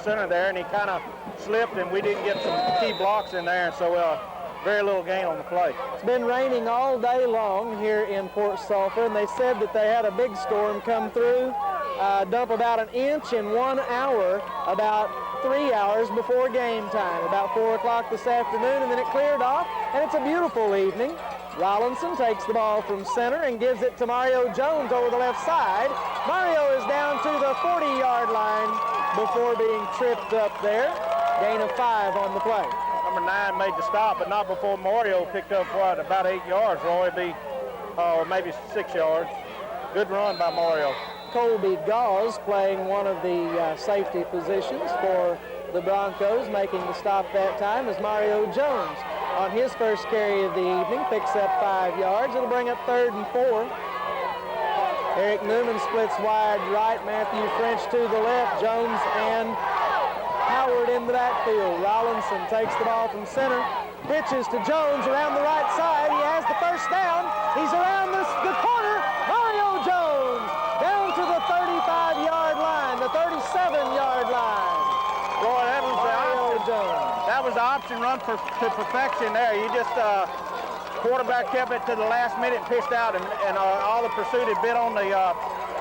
center there, and he kind of slipped, and we didn't get some key blocks in there, and so very little gain on the play. It's been raining all day long here in Port Sulphur, and they said that they had a big storm come through, dump about an inch in 1 hour, about 3 hours before game time, about 4 o'clock this afternoon, and then it cleared off, and it's a beautiful evening. Rollinson takes the ball from center and gives it to Mario Jones over the left side. Mario is down to the 40-yard line before being tripped up there. Gain of 5 on the play. Number 9 made the stop, but not before Mario picked up, what, about 8 yards, Roy? It'd be maybe 6 yards. Good run by Mario. Colby Gauze playing one of the safety positions for the Broncos, making the stop that time is Mario Jones. On his first carry of the evening, picks up 5 yards. It'll bring up 3rd and 4. Eric Newman splits wide right, Matthew French to the left, Jones and Howard in the backfield. Rollinson takes the ball from center, pitches to Jones around the right side. He has the first down. He's around the corner. Mario Jones down to the 35-yard line, the 37-yard line. Boy, that was Mario Jones. That was the option run to perfection there. You just, quarterback kept it to the last minute, pitched out, and all the pursuit had been on the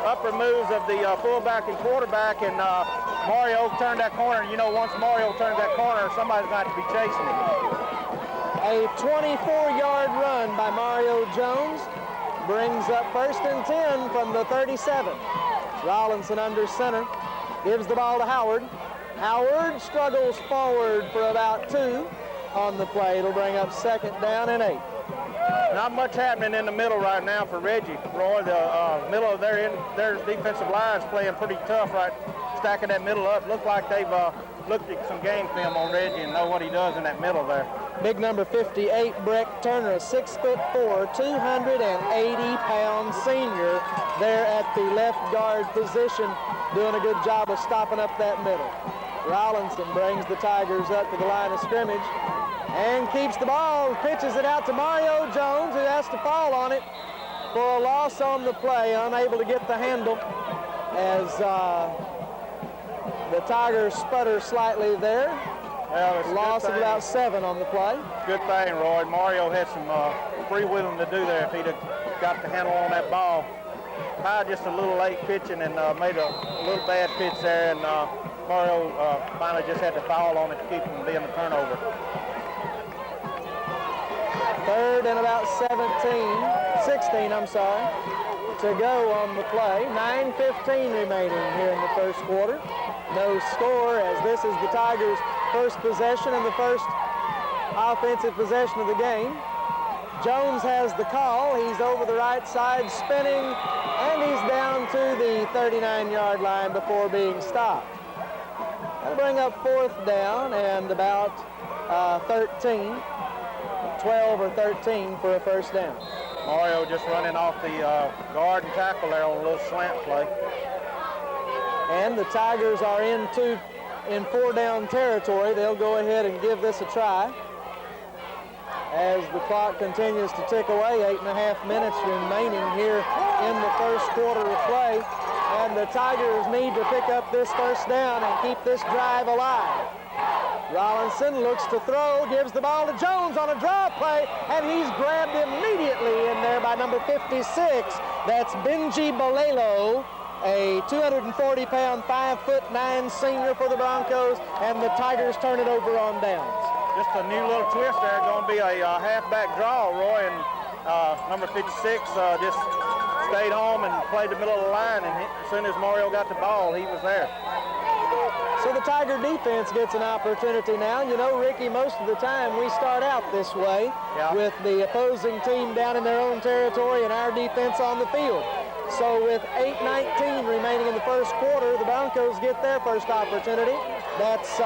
upper moves of the fullback and quarterback, and Mario turned that corner. You know, once Mario turns that corner, somebody's got to be chasing him. A 24-yard run by Mario Jones brings up 1st and 10 from the 37. Rollinson under center, gives the ball to Howard. Howard struggles forward for about 2 on the play. It'll bring up 2nd down and 8. Not much happening in the middle right now for Reggie. Roy, the middle of their defensive line's playing pretty tough, right? Stacking that middle up. Look like they've looked at some game film on Reggie and know what he does in that middle there. Big number 58, Breck Turner, a 6'4", 280-pound senior there at the left guard position, doing a good job of stopping up that middle. Rollinson brings the Tigers up to the line of scrimmage and keeps the ball, pitches it out to Mario Jones, who has to fall on it for a loss on the play, unable to get the handle as the Tigers sputter slightly there. Well, loss of about 7 on the play. Good thing, Roy. Mario had some freewheeling to do there if he'd have got the handle on that ball. Probably just a little late pitching and made a little bad pitch there, and Mario finally just had to foul on it to keep from being a turnover. 3rd and about 16, to go on the play. 9:15 remaining here in the first quarter. No score, as this is the Tigers' first possession and the first offensive possession of the game. Jones has the call. He's over the right side spinning, and he's down to the 39-yard line before being stopped. That'll bring up 4th down and about 13. 12 or 13 for a first down. Mario just running off the guard and tackle there on a little slant play. And the Tigers are in 4-down territory. They'll go ahead and give this a try. As the clock continues to tick away, 8.5 minutes remaining here in the first quarter of play. And the Tigers need to pick up this first down and keep this drive alive. Rollinson looks to throw, gives the ball to Jones on a draw play, and he's grabbed immediately in there by number 56. That's Benji Bolelo, a 240-pound, 5'9" senior for the Broncos, and the Tigers turn it over on downs. Just a new little twist there, going to be a halfback draw, Roy, and number 56 just stayed home and played the middle of the line, and as soon as Mario got the ball, he was there. So the Tiger defense gets an opportunity now. You know, Ricky, most of the time we start out this way with the opposing team down in their own territory and our defense on the field. So with 8:19 remaining in the first quarter, the Broncos get their first opportunity. That's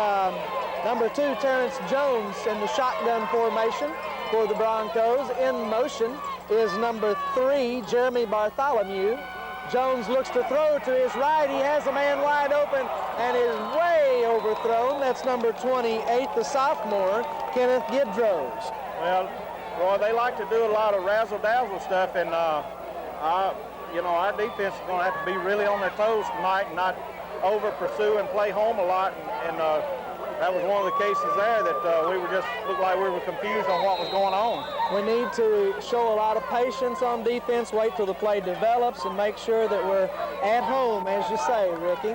number 2, Terrence Jones in the shotgun formation for the Broncos. In motion is number 3, Jeremy Bartholomew. Jones looks to throw to his right. He has a man wide open and is way overthrown. That's number 28, the sophomore, Kenneth Gidros. Well, Roy, they like to do a lot of razzle-dazzle stuff, and you know, our defense is going to have to be really on their toes tonight and not over-pursue and play home a lot and that was one of the cases there that we were just looked like we were confused on what was going on. We need to show a lot of patience on defense, wait till the play develops, and make sure that we're at home, as you say, Ricky.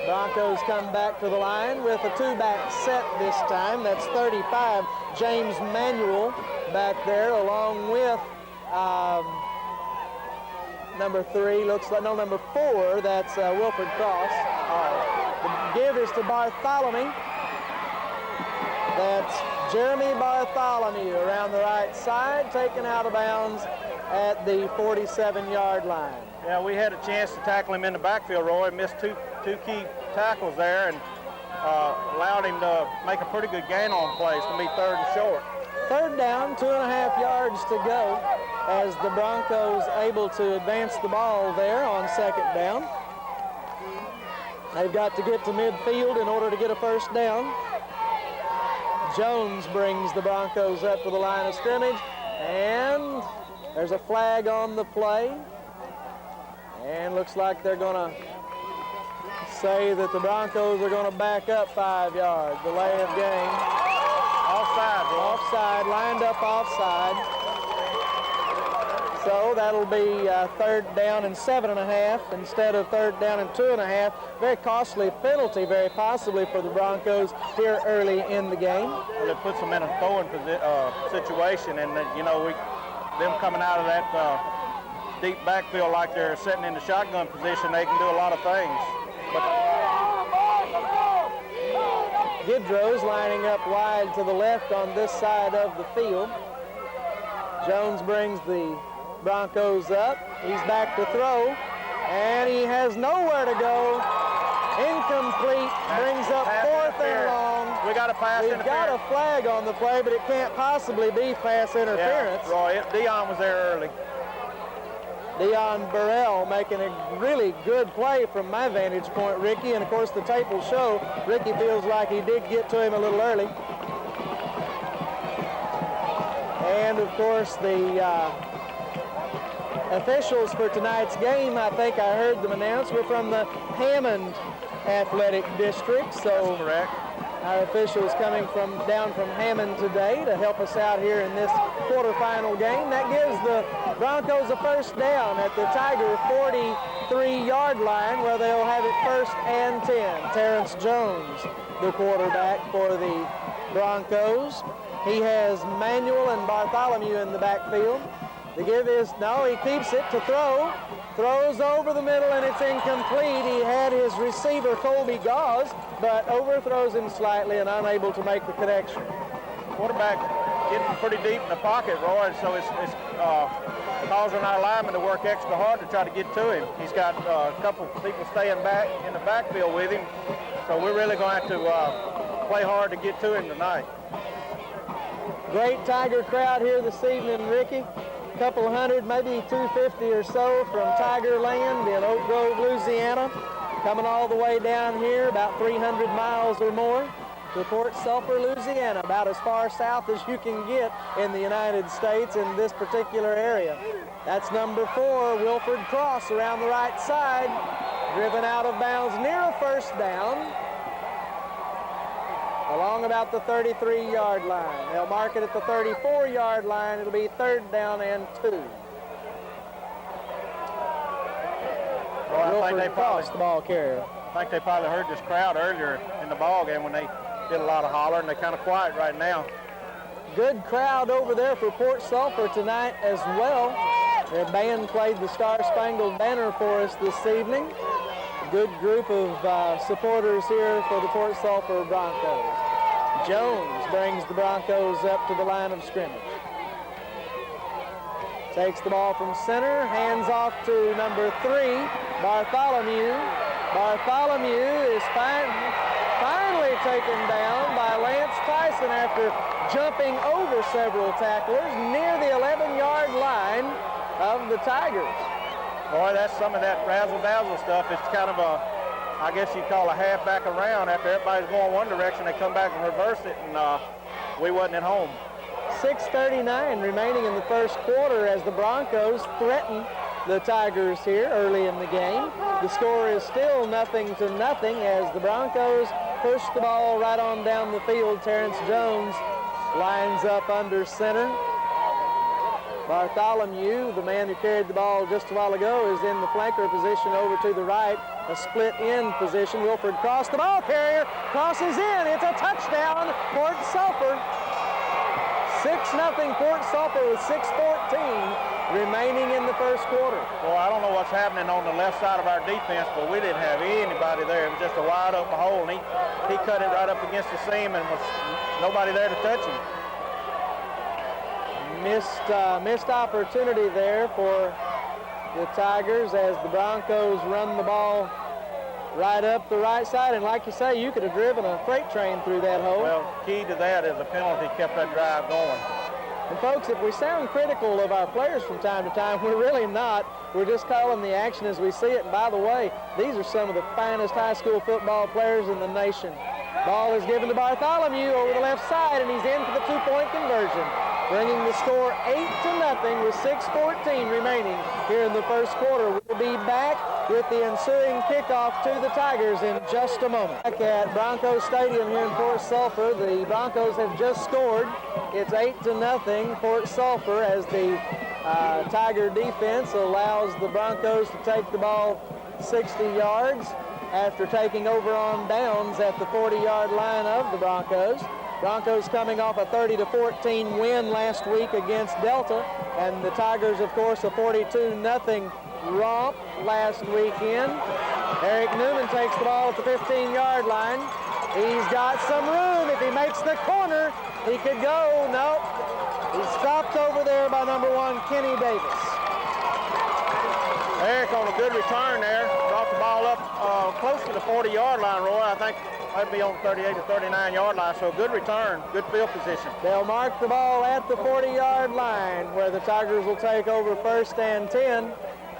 Broncos come back to the line with a 2-back set this time. That's 35, James Manuel back there, along with number 3, looks like, no, number 4, that's Wilfred Cross. The give is to Bartholomew. That's Jeremy Bartholomew around the right side, taken out of bounds at the 47-yard line. Yeah, we had a chance to tackle him in the backfield, Roy. Missed two key tackles there and allowed him to make a pretty good gain on plays to be 3rd and short. 3rd down, 2.5 yards to go as the Broncos able to advance the ball there on 2nd down. They've got to get to midfield in order to get a 1st down. Jones brings the Broncos up to the line of scrimmage, and there's a flag on the play. And looks like they're going to say that the Broncos are going to back up 5 yards. Delay of game. Offside, bro. Offside, lined up offside. So that'll be 3rd down and 7.5 instead of 3rd down and 2.5. Very costly penalty, very possibly, for the Broncos here early in the game. Well, it puts them in a throwing situation, and you know, them coming out of that deep backfield like they're sitting in the shotgun position, they can do a lot of things. But Gidrow's lining up wide to the left on this side of the field. Jones brings the Broncos up. He's back to throw, and he has nowhere to go. Incomplete, brings up 4th and long. We got a pass interference. We've got a flag on the play, but it can't possibly be pass interference. Yeah, Roy, Dion was there early. Dion Burrell making a really good play from my vantage point, Ricky, and of course the tape will show Ricky feels like he did get to him a little early. And of course the officials for tonight's game, I think I heard them announce, were from the Hammond Athletic District. So that's correct. Our officials coming down from Hammond today to help us out here in this quarterfinal game. That gives the Broncos a 1st down at the Tiger 43-yard line, where they'll have it 1st and 10. Terrence Jones, the quarterback for the Broncos. He has Manuel and Bartholomew in the backfield. The give is, no, he keeps it to throw. Throws over the middle, and it's incomplete. He had his receiver, Colby Gauze, but overthrows him slightly and unable to make the connection. Quarterback getting pretty deep in the pocket, Roy, so it's causing our linemen to work extra hard to try to get to him. He's got a couple people staying back in the backfield with him, so we're really going to have to play hard to get to him tonight. Great Tiger crowd here this evening, Ricky. Couple hundred, maybe 250 or so from Tiger Land in Oak Grove, Louisiana, coming all the way down here, about 300 miles or more, to Port Sulphur, Louisiana, about as far south as you can get in the United States in this particular area. That's number 4, Wilfred Cross, around the right side, driven out of bounds near a 1st down, along about the 33-yard line. They'll mark it at the 34-yard line. It'll be 3rd down and 2. Well, I think they probably the ball carrier. I think they probably heard this crowd earlier in the ball game when they did a lot of hollering. They're kind of quiet right now. Good crowd over there for Port Sulphur tonight as well. Their band played the Star Spangled Banner for us this evening. Good group of supporters here for the Port Sulphur Broncos. Jones brings the Broncos up to the line of scrimmage. Takes the ball from center, hands off to number 3, Bartholomew. Bartholomew is finally taken down by Lance Tyson after jumping over several tacklers near the 11-yard line of the Tigers. Boy, that's some of that razzle-dazzle stuff. It's kind of a, I guess you'd call a half back around. After everybody's going one direction, they come back and reverse it, and we wasn't at home. 6:39 remaining in the first quarter as the Broncos threaten the Tigers here early in the game. The score is still 0-0 as the Broncos push the ball right on down the field. Terrence Jones lines up under center. Bartholomew, the man who carried the ball just a while ago, is in the flanker position over to the right, a split end position. Wilford Cross, the ball carrier, crosses in. It's a touchdown, Fort Sulphur. 6-0 Fort Sulphur with 6:14 remaining in the first quarter. Well, I don't know what's happening on the left side of our defense, but we didn't have anybody there. It was just a wide open hole, and he cut it right up against the seam, and was nobody there to touch him. Missed opportunity there for the Tigers as the Broncos run the ball right up the right side, and like you say, you could have driven a freight train through that hole. Well, key to that is a penalty kept that drive going. And folks, if we sound critical of our players from time to time, we're really not. We're just calling the action as we see it. And by the way, these are some of the finest high school football players in the nation. Ball is given to Bartholomew over the left side, and he's in for the two-point conversion, bringing the score 8-0 with 6:14 remaining here in the first quarter. We'll be back with the ensuing kickoff to the Tigers in just a moment. Back at Broncos Stadium here in Fort Sulphur, the Broncos have just scored. It's 8-0 Fort Sulphur as the Tiger defense allows the Broncos to take the ball 60 yards after taking over on downs at the 40-yard line of the Broncos. Broncos coming off a 30-14 win last week against Delta, and the Tigers, of course, a 42-0 romp last weekend. Eric Newman takes the ball at the 15-yard line. He's got some room. If he makes the corner, he could go. No, he's stopped over there by number 1, Kenny Davis. Eric on a good return there. Brought the ball up close to the 40-yard line, Roy. I think might be on 38 to 39-yard line, so good return, good field position. They'll mark the ball at the 40-yard line where the Tigers will take over 1st and 10.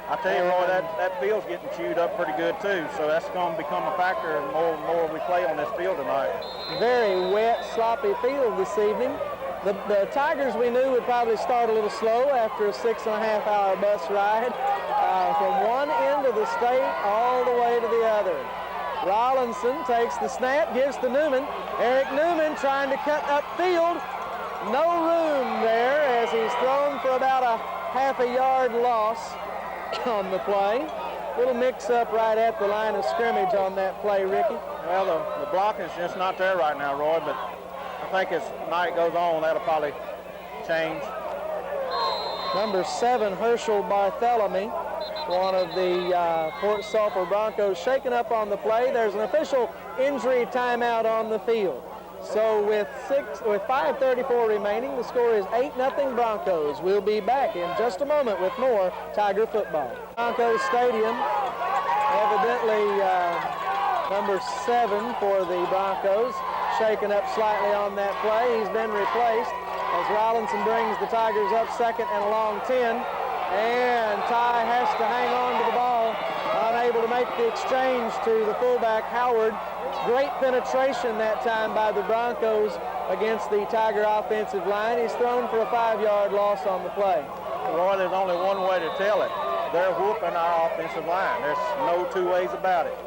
I tell you, Roy, that field's getting chewed up pretty good too, so that's going to become a factor the more we play on this field tonight. Very wet, sloppy field this evening. The Tigers we knew would probably start a little slow after a 6.5-hour bus ride from one end of the state all the way to the other. Rollinson takes the snap, gives to Newman. Eric Newman trying to cut upfield. No room there as he's thrown for about a half-a-yard loss on the play. Little mix-up right at the line of scrimmage on that play, Ricky. Well, the blocking's just not there right now, Roy, but I think as night goes on, that'll probably change. Number 7, Herschel Bartholomew, one of the Fort Sulphur Broncos, shaken up on the play. There's an official injury timeout on the field. So with 5:34 remaining, the score is 8-0 Broncos. We'll be back in just a moment with more Tiger football. Broncos Stadium, evidently number 7 for the Broncos, shaken up slightly on that play. He's been replaced as Rollinson brings the Tigers up 2nd and a long 10. And Ty has to hang on to the ball, unable to make the exchange to the fullback, Howard. Great penetration that time by the Broncos against the Tiger offensive line. He's thrown for a 5-yard loss on the play. Roy, there's only one way to tell it. They're whooping our offensive line. There's no two ways about it.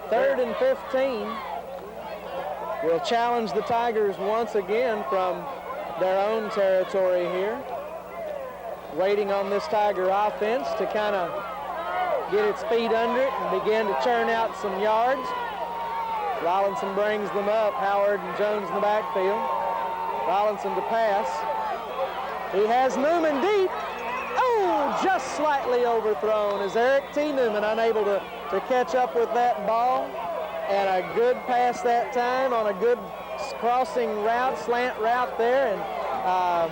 3rd and 15. Will challenge the Tigers once again from their own territory here. Waiting on this Tiger offense to kind of get its feet under it and begin to churn out some yards. Rollinson brings them up. Howard and Jones in the backfield. Rollinson to pass. He has Newman deep. Oh, just slightly overthrown as Eric T. Newman unable to catch up with that ball. And a good pass that time on a good crossing route, slant route there, and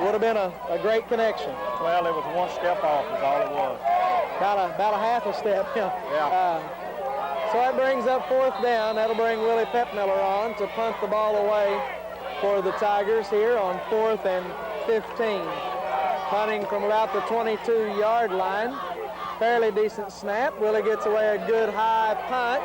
would have been a great connection. Well, it was one step off is all it was. About a half a step, yeah. So that brings up 4th down. That'll bring Willie Pepmiller on to punt the ball away for the Tigers here on 4th and 15. Punting from about the 22-yard line. Fairly decent snap. Willie gets away a good high punt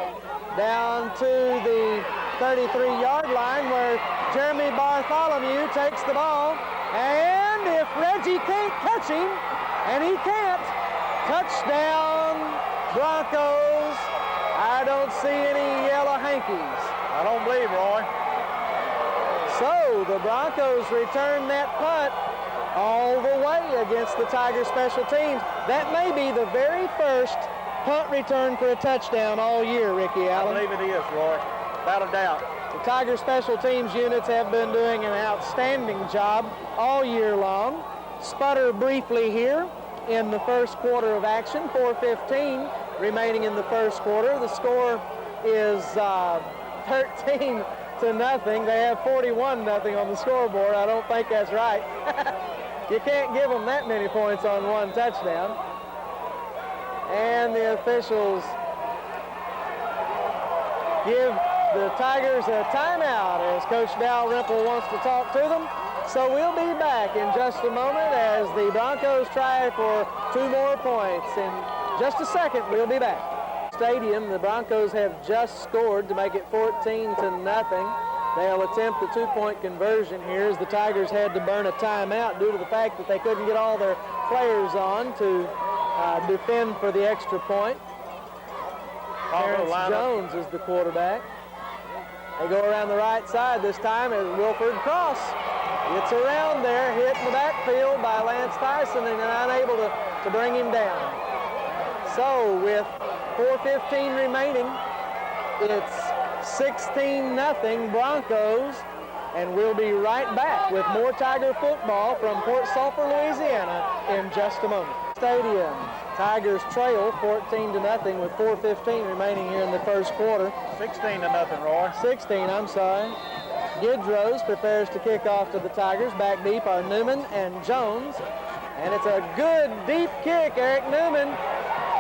down to the 33-yard line where Jeremy Bartholomew takes the ball. And if Reggie can't catch him, and he can't, touchdown Broncos. I don't see any yellow hankies. I don't believe, Roy. So the Broncos return that punt all the way against the Tiger special teams. That may be the very first punt return for a touchdown all year, Ricky Allen. I believe it is, Roy. Without a doubt. The Tiger special teams units have been doing an outstanding job all year long. Sputter briefly here in the first quarter of action, 4:15 remaining in the first quarter. The score is 13-0. They have 41-0 on the scoreboard. I don't think that's right. You can't give them that many points on one touchdown. And the officials give the Tigers a timeout as Coach Dalrymple wants to talk to them. So we'll be back in just a moment as the Broncos try for 2 more points. In just a second, we'll be back. Stadium, the Broncos have just scored to make it 14-0. They'll attempt the 2-point conversion here as the Tigers had to burn a timeout due to the fact that they couldn't get all their players on to defend for the extra point. Terrence Jones is the quarterback. They go around the right side this time as Wilford Cross gets around there, hit in the backfield by Lance Tyson and unable to bring him down. So with 4:15 remaining, it's 16-0 Broncos, and we'll be right back with more Tiger football from Port Sulphur, Louisiana in just a moment. Stadium, Tigers trail 14-0 with 4:15 remaining here in the first quarter. 16-0, Roy. 16, I'm sorry. Gidros prepares to kick off to the Tigers. Back deep are Newman and Jones. And it's a good deep kick. Eric Newman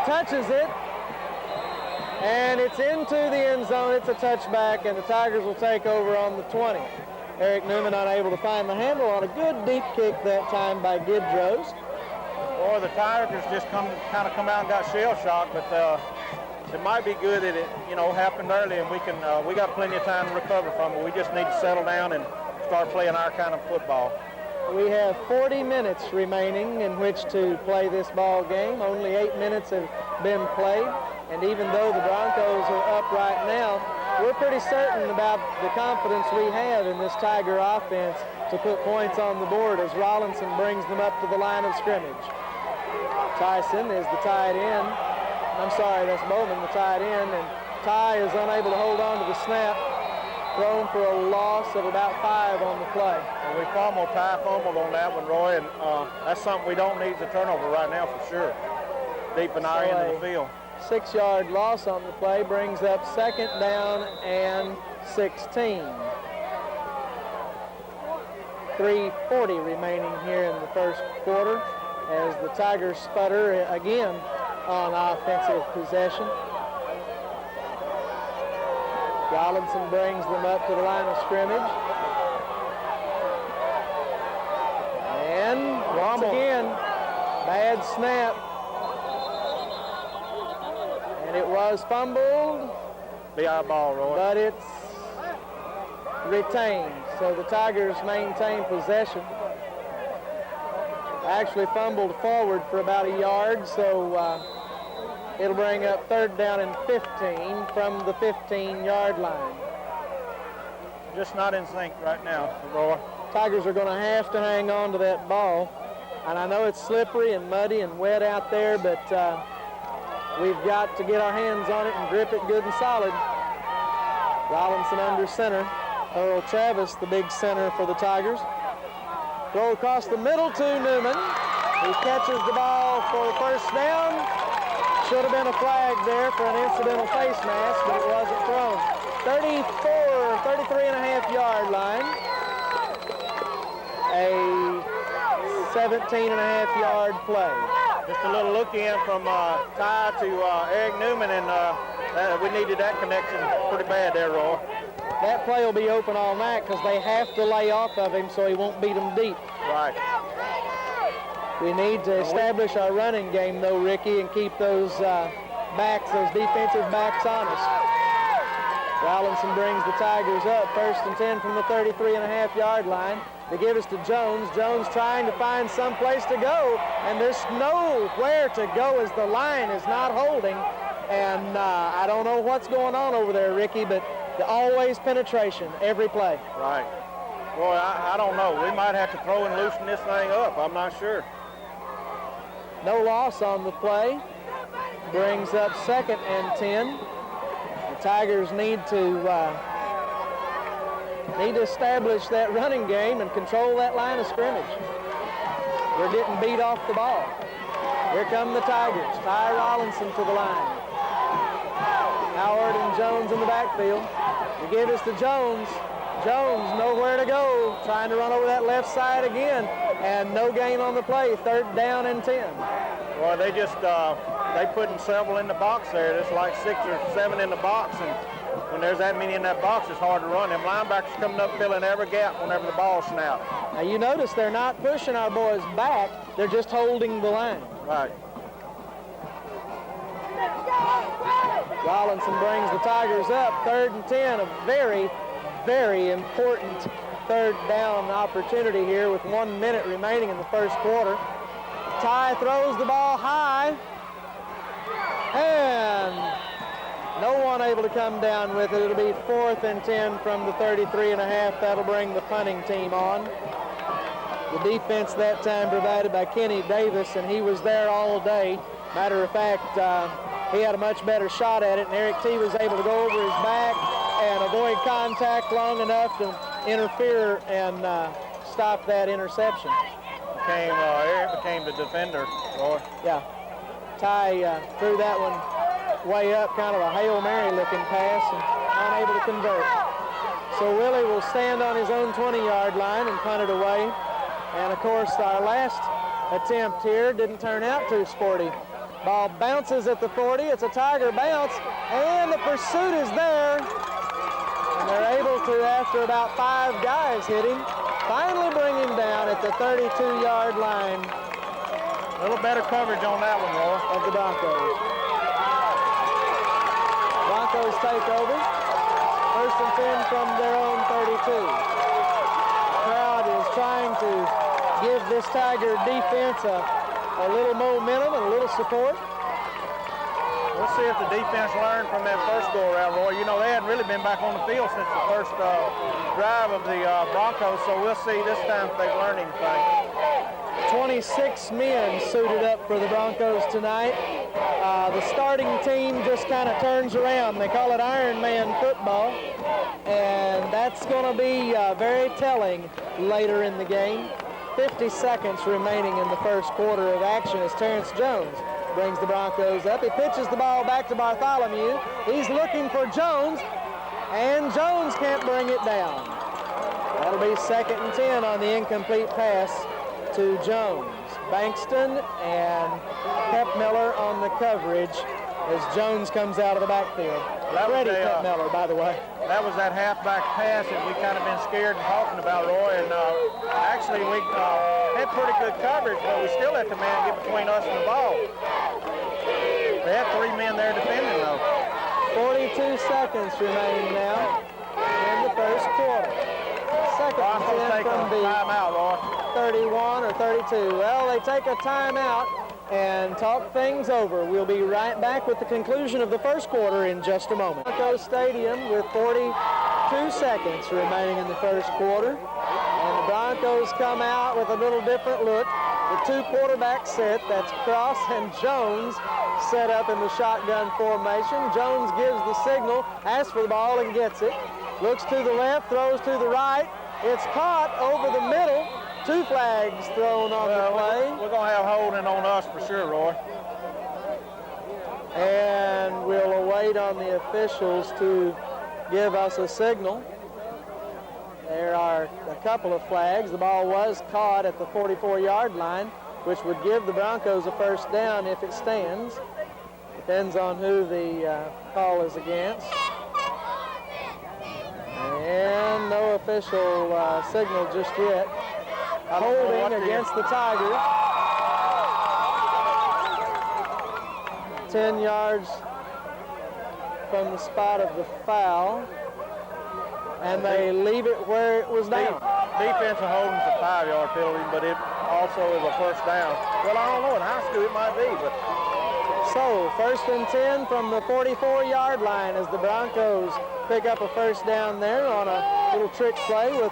touches it. And it's into the end zone. It's a touchback, and the Tigers will take over on the 20. Eric Newman unable to find the handle on a good deep kick that time by Gidros. Or the Tigers just come out and got shell-shocked, but it might be good that it, happened early, and we got plenty of time to recover from it. We just need to settle down and start playing our kind of football. We have 40 minutes remaining in which to play this ball game. Only 8 minutes have been played, and even though the Broncos are up right now, we're pretty certain about the confidence we have in this Tiger offense to put points on the board as Rollinson brings them up to the line of scrimmage. Tyson is the tight end. I'm sorry, that's Bowman, the tight end, and Ty is unable to hold on to the snap. Thrown for a loss of about 5 on the play. And we Ty fumbled on that one, Roy, and that's something we don't need as a turnover right now for sure. Deep in our end of the field. 6-yard loss on the play brings up 2nd down and 16. 3:40 remaining here in the first quarter as the Tigers sputter again on offensive possession. Rollinson brings them up to the line of scrimmage. And once again, bad snap. And it was fumbled. Be our ball, Roy. But it's retained. So the Tigers maintain possession. Actually fumbled forward for about a yard, so it'll bring up 3rd down and 15 from the 15-yard line. Just not in sync right now, Roy. Tigers are going to have to hang on to that ball. And I know it's slippery and muddy and wet out there, but we've got to get our hands on it and grip it good and solid. Rollinson under center. Earl Travis, the big center for the Tigers. Throw across the middle to Newman. He catches the ball for the 1st down. Should have been a flag there for an incidental face mask, but it wasn't thrown. 33.5 yard line. A 17.5 yard play. Just a little look in from Ty to Eric Newman, and we needed that connection pretty bad there, Roy. That play will be open all night because they have to lay off of him so he won't beat them deep. Right. We need to establish our running game, though, Ricky, and keep those those defensive backs honest. Rollinson brings the Tigers up, 1st and 10 from the 33.5 yard line. They give us to Jones. Jones trying to find some place to go, and there's nowhere to go as the line is not holding. And I don't know what's going on over there, Ricky, but Always penetration, every play. Right. Boy, I don't know. We might have to throw and loosen this thing up. I'm not sure. No loss on the play. Brings up 2nd and 10. The Tigers need to establish that running game and control that line of scrimmage. We're getting beat off the ball. Here come the Tigers. Ty Rollinson to the line. Howard and Jones in the backfield. They give us to Jones. Jones nowhere to go. Trying to run over that left side again. And no gain on the play. 3rd down and 10. Well, they just, they putting several in the box there. There's like 6 or 7 in the box. And when there's that many in that box, it's hard to run. Them linebackers coming up filling every gap whenever the ball snaps. Now you notice they're not pushing our boys back. They're just holding the line. Right. Rollinson brings the Tigers up. 3rd and 10, a very, very important 3rd down opportunity here with 1 minute remaining in the first quarter. Ty throws the ball high, and no one able to come down with it. It'll be 4th and 10 from the 33 and a half. That'll bring the punting team on. The defense that time provided by Kenny Davis, and he was there all day. Matter of fact, he had a much better shot at it, and Eric T was able to go over his back and avoid contact long enough to interfere and stop that interception. Eric became the defender, Roy. Yeah. Ty threw that one way up, kind of a Hail Mary looking pass, and unable to convert. So Willie will stand on his own 20-yard line and punt it away. And of course, our last attempt here didn't turn out too sporty. Ball bounces at the 40. It's a Tiger bounce, and the pursuit is there. And they're able to, after about 5 guys hit him, finally bring him down at the 32-yard line. A little better coverage on that one, Roy. Of the Broncos. Broncos take over. 1st and 10 from their own 32. The crowd is trying to give this Tiger defense a little momentum and a little support. We'll see if the defense learned from that first go-around, Roy. You know, they hadn't really been back on the field since the first drive of the Broncos, so we'll see this time if they've learned anything. 26 men suited up for the Broncos tonight. The starting team just kind of turns around. They call it Iron Man football, and that's going to be very telling later in the game. 50 seconds remaining in the first quarter of action as Terrence Jones brings the Broncos up. He pitches the ball back to Bartholomew. He's looking for Jones, and Jones can't bring it down. That'll be 2nd and 10 on the incomplete pass to Jones. Bankston and Pepmiller on the coverage as Jones comes out of the backfield. Freddie Pepmiller, by the way. That was that halfback pass that we kind of been scared and talking about, Roy. And actually, we had pretty good coverage, but we still let the man get between us and the ball. They had 3 men there defending, though. 42 seconds remaining now in the first quarter. 2nd and 10 from the timeout, Roy. 31 or 32. Well, they take a timeout and talk things over. We'll be right back with the conclusion of the first quarter in just a moment. Broncos Stadium with 42 seconds remaining in the first quarter. And the Broncos come out with a little different look. The 2 quarterback set, that's Cross and Jones, set up in the shotgun formation. Jones gives the signal, asks for the ball and gets it. Looks to the left, throws to the right. It's caught over the middle. 2 flags thrown on the play. We're going to have holding on us for sure, Roy. And we'll await on the officials to give us a signal. There are a couple of flags. The ball was caught at the 44-yard line, which would give the Broncos a first down if it stands. Depends on who the call is against. And no official signal just yet. Holding against the Tigers. 10 yards from the spot of the foul. And they leave it where it was down. Defensive holding's a 5-yard penalty, but it also is a first down. Well, I don't know. In high school it might be, but So, 1st and 10 from the 44-yard line as the Broncos pick up a first down there on a little trick play with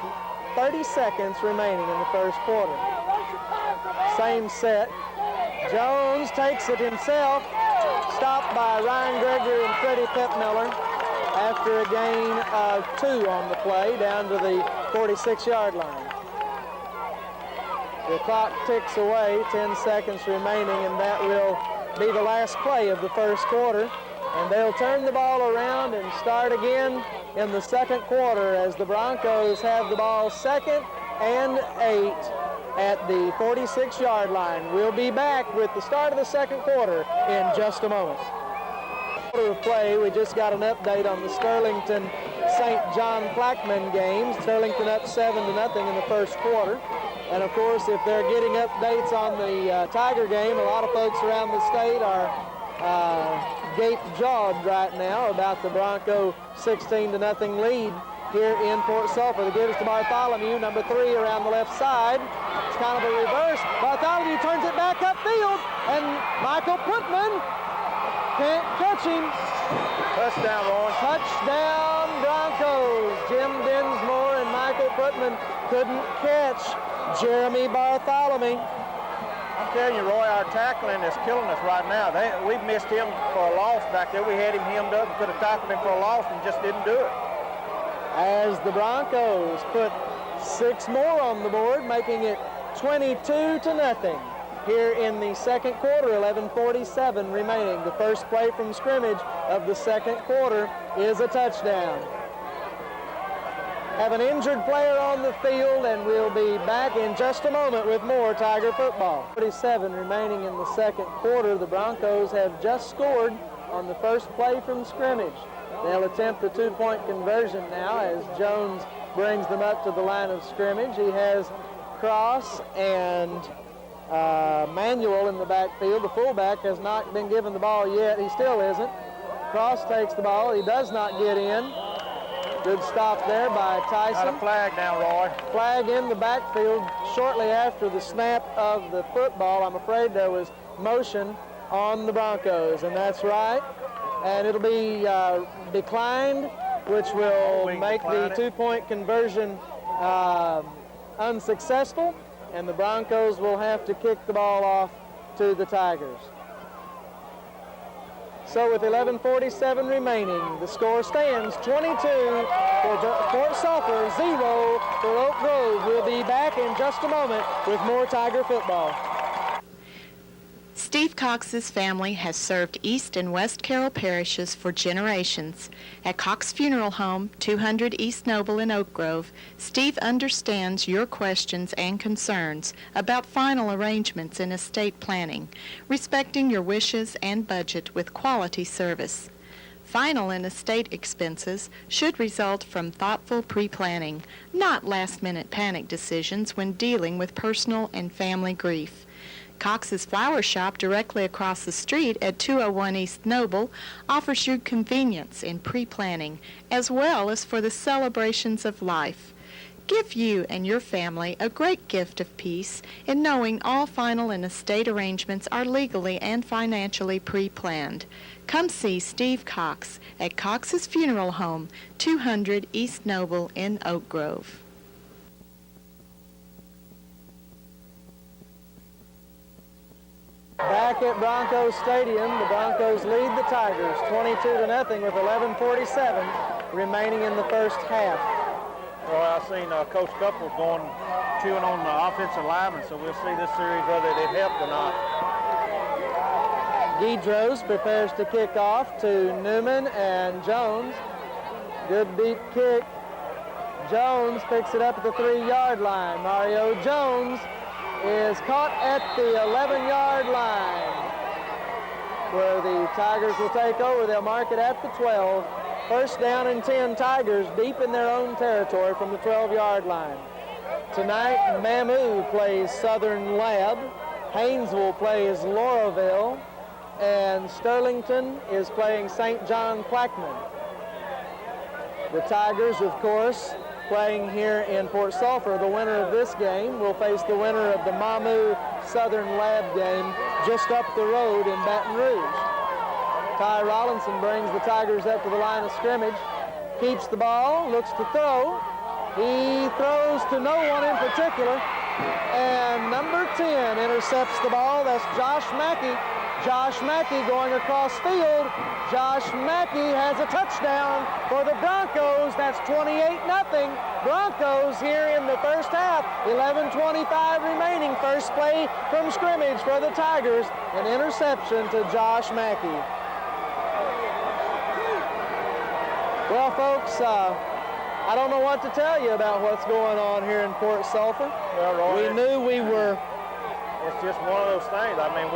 30 seconds remaining in the first quarter. Same set. Jones takes it himself, stopped by Ryan Gregory and Freddie Pittmiller after a gain of 2 on the play down to the 46-yard line. The clock ticks away, 10 seconds remaining, and that will be the last play of the first quarter. And they'll turn the ball around and start again in the second quarter as the Broncos have the ball 2nd and 8 at the 46-yard line. We'll be back with the start of the second quarter in just a moment. Quarter of play, we just got an update on the Sterlington St. John Plaquemine games. Sterlington up 7-0 in the first quarter. And of course, if they're getting updates on the Tiger game, a lot of folks around the state are gape-jawed right now about the Bronco 16-0 lead here in Port Sulphur. They give it to Bartholomew, number 3 around the left side. It's kind of a reverse. Bartholomew turns it back upfield, and Michael Putman can't catch him. Touchdown, Roy. Touchdown, Broncos. Jim Dinsmore and Michael Putman couldn't catch Jeremy Bartholomew. I'm telling you, Roy, our tackling is killing us right now. We've missed him for a loss back there. We had him hemmed up and could have tackled him for a loss and just didn't do it. As the Broncos put 6 more on the board, making it 22-0 here in the second quarter, 11:47 remaining. The first play from scrimmage of the second quarter is a touchdown. Have an injured player on the field, and we'll be back in just a moment with more Tiger football. 47 remaining in the second quarter. The Broncos have just scored on the first play from scrimmage. They'll attempt the 2-point conversion now as Jones brings them up to the line of scrimmage. He has Cross and Manuel in the backfield. The fullback has not been given the ball yet. He still isn't. Cross takes the ball. He does not get in. Good stop there by Tyson. Got a flag now, Roy. Flag in the backfield shortly after the snap of the football. I'm afraid there was motion on the Broncos, and that's right. And it'll be declined, which will make the 2-point conversion unsuccessful, and the Broncos will have to kick the ball off to the Tigers. So with 11:47 remaining, the score stands 22 for Port Sulphur, 0 for Oak Grove. We'll be back in just a moment with more Tiger football. Steve Cox's family has served East and West Carroll parishes for generations. At Cox Funeral Home, 200 East Noble in Oak Grove, Steve understands your questions and concerns about final arrangements in estate planning, respecting your wishes and budget with quality service. Final and estate expenses should result from thoughtful pre-planning, not last-minute panic decisions when dealing with personal and family grief. Cox's Flower Shop, directly across the street at 201 East Noble, offers you convenience in pre-planning as well as for the celebrations of life. Give you and your family a great gift of peace in knowing all final and estate arrangements are legally and financially pre-planned. Come see Steve Cox at Cox's Funeral Home, 200 East Noble in Oak Grove. Back at Broncos Stadium, the Broncos lead the Tigers 22-0 with 11:47 remaining in the first half. Well, I've seen Coach Couples chewing on the offensive lineman, so we'll see this series whether it helped or not. Guidros prepares to kick off to Newman and Jones. Good deep kick. Jones picks it up at the 3-yard line. Mario Jones is caught at the 11-yard line where the Tigers will take over. They'll mark it at the 12. First down and 10, Tigers deep in their own territory from the 12-yard line. Tonight, Mamou plays Southern Lab. Haynesville plays Lauraville. And Sterlington is playing St. John Plaquemine. The Tigers, of course, playing here in Port Sulphur. The winner of this game will face the winner of the Mamou Southern Lab game just up the road in Baton Rouge. Ty Rollinson brings the Tigers up to the line of scrimmage, keeps the ball, looks to throw. He throws to no one in particular, and number 10 intercepts the ball. That's Josh Mackey. Josh Mackey going across field. Josh Mackey has a touchdown for the Broncos. That's 28-0. Broncos here in the first half. 11:25 remaining. First play from scrimmage for the Tigers. An interception to Josh Mackey. Well, folks, I don't know what to tell you about what's going on here in Port Sulphur. Well, Roy, we knew we were... It's just one of those things. I mean,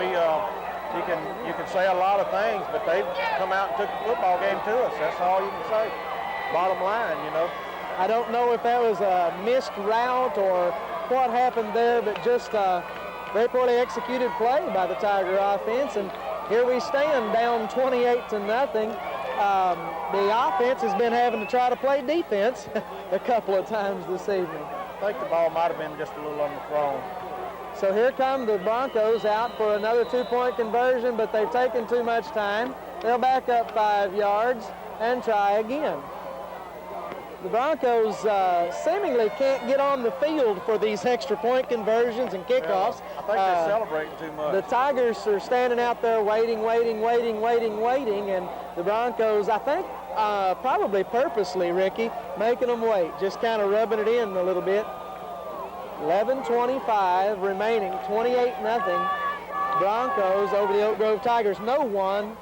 you can say a lot of things, but they've come out and took the football game to us. That's all you can say. Bottom line, you know. I don't know if that was a missed route or what happened there, but just a very poorly executed play by the Tiger offense. And here we stand down 28-0. The offense has been having to try to play defense a couple of times this evening. I think the ball might have been just a little underthrown. So here come the Broncos out for another two-point conversion, but they've taken too much time. They'll back up 5 yards and try again. The Broncos seemingly can't get on the field for these extra point conversions and kickoffs. Yeah, I think they're celebrating too much. The Tigers are standing out there waiting, and the Broncos, I think, probably purposely, Ricky, making them wait, just kind of rubbing it in a little bit. 11:25 remaining, 28-0. Broncos over the Oak Grove Tigers. No one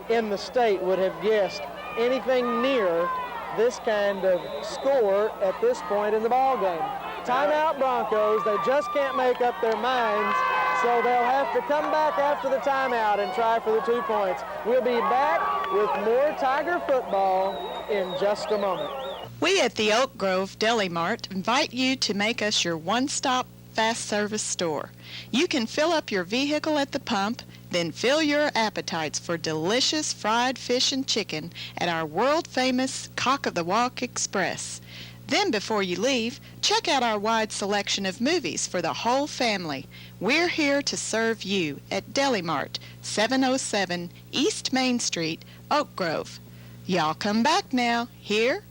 in the state would have guessed anything near this kind of score at this point in the ball game. Timeout Broncos. They just can't make up their minds, so they'll have to come back after the timeout and try for the 2 points. We'll be back with more Tiger football in just a moment. We at the Oak Grove Deli Mart invite you to make us your one-stop fast service store. You can fill up your vehicle at the pump, then fill your appetites for delicious fried fish and chicken at our world-famous Cock of the Walk Express. Then before you leave, check out our wide selection of movies for the whole family. We're here to serve you at Deli Mart, 707 East Main Street, Oak Grove. Y'all come back now. Here.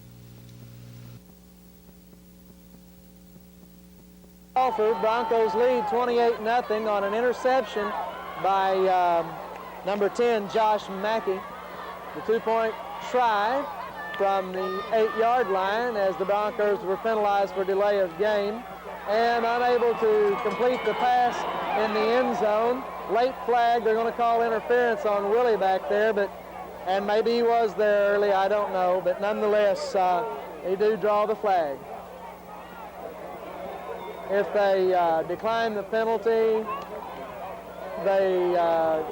Sulphur, Broncos lead 28-0 on an interception by number 10, Josh Mackey. The 2-point try from the 8-yard line as the Broncos were penalized for delay of game and unable to complete the pass in the end zone. Late flag, they're going to call interference on Willie back there, and maybe he was there early, I don't know, but nonetheless, they do draw the flag. If they decline the penalty, they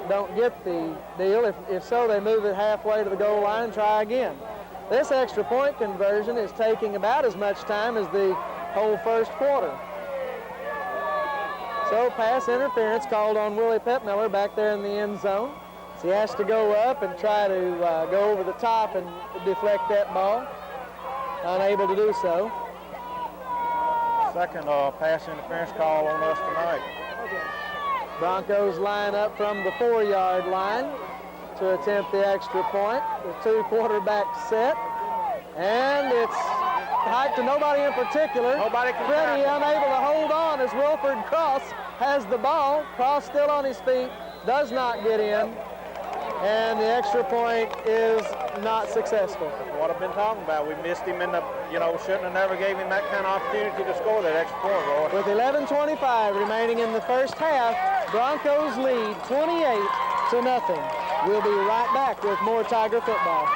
don't get the deal. If so, they move it halfway to the goal line and try again. This extra point conversion is taking about as much time as the whole first quarter. So pass interference called on Willie Petmiller back there in the end zone. So he has to go up and try to go over the top and deflect that ball. Unable to do so. Second pass interference call on us tonight. Broncos line up from the 4-yard line to attempt the extra point. The 2-quarterback set. And it's hiked to nobody in particular. Nobody can Freddie tackle. unable to hold on as Wilford Cross has the ball. Cross still on his feet, does not get in. And the extra point is not successful. That's what I've been talking about. We missed him in the, shouldn't have never gave him that kind of opportunity to score that extra point, Roy. With 11:25 remaining in the first half, Broncos lead 28-0. We'll be right back with more Tiger football.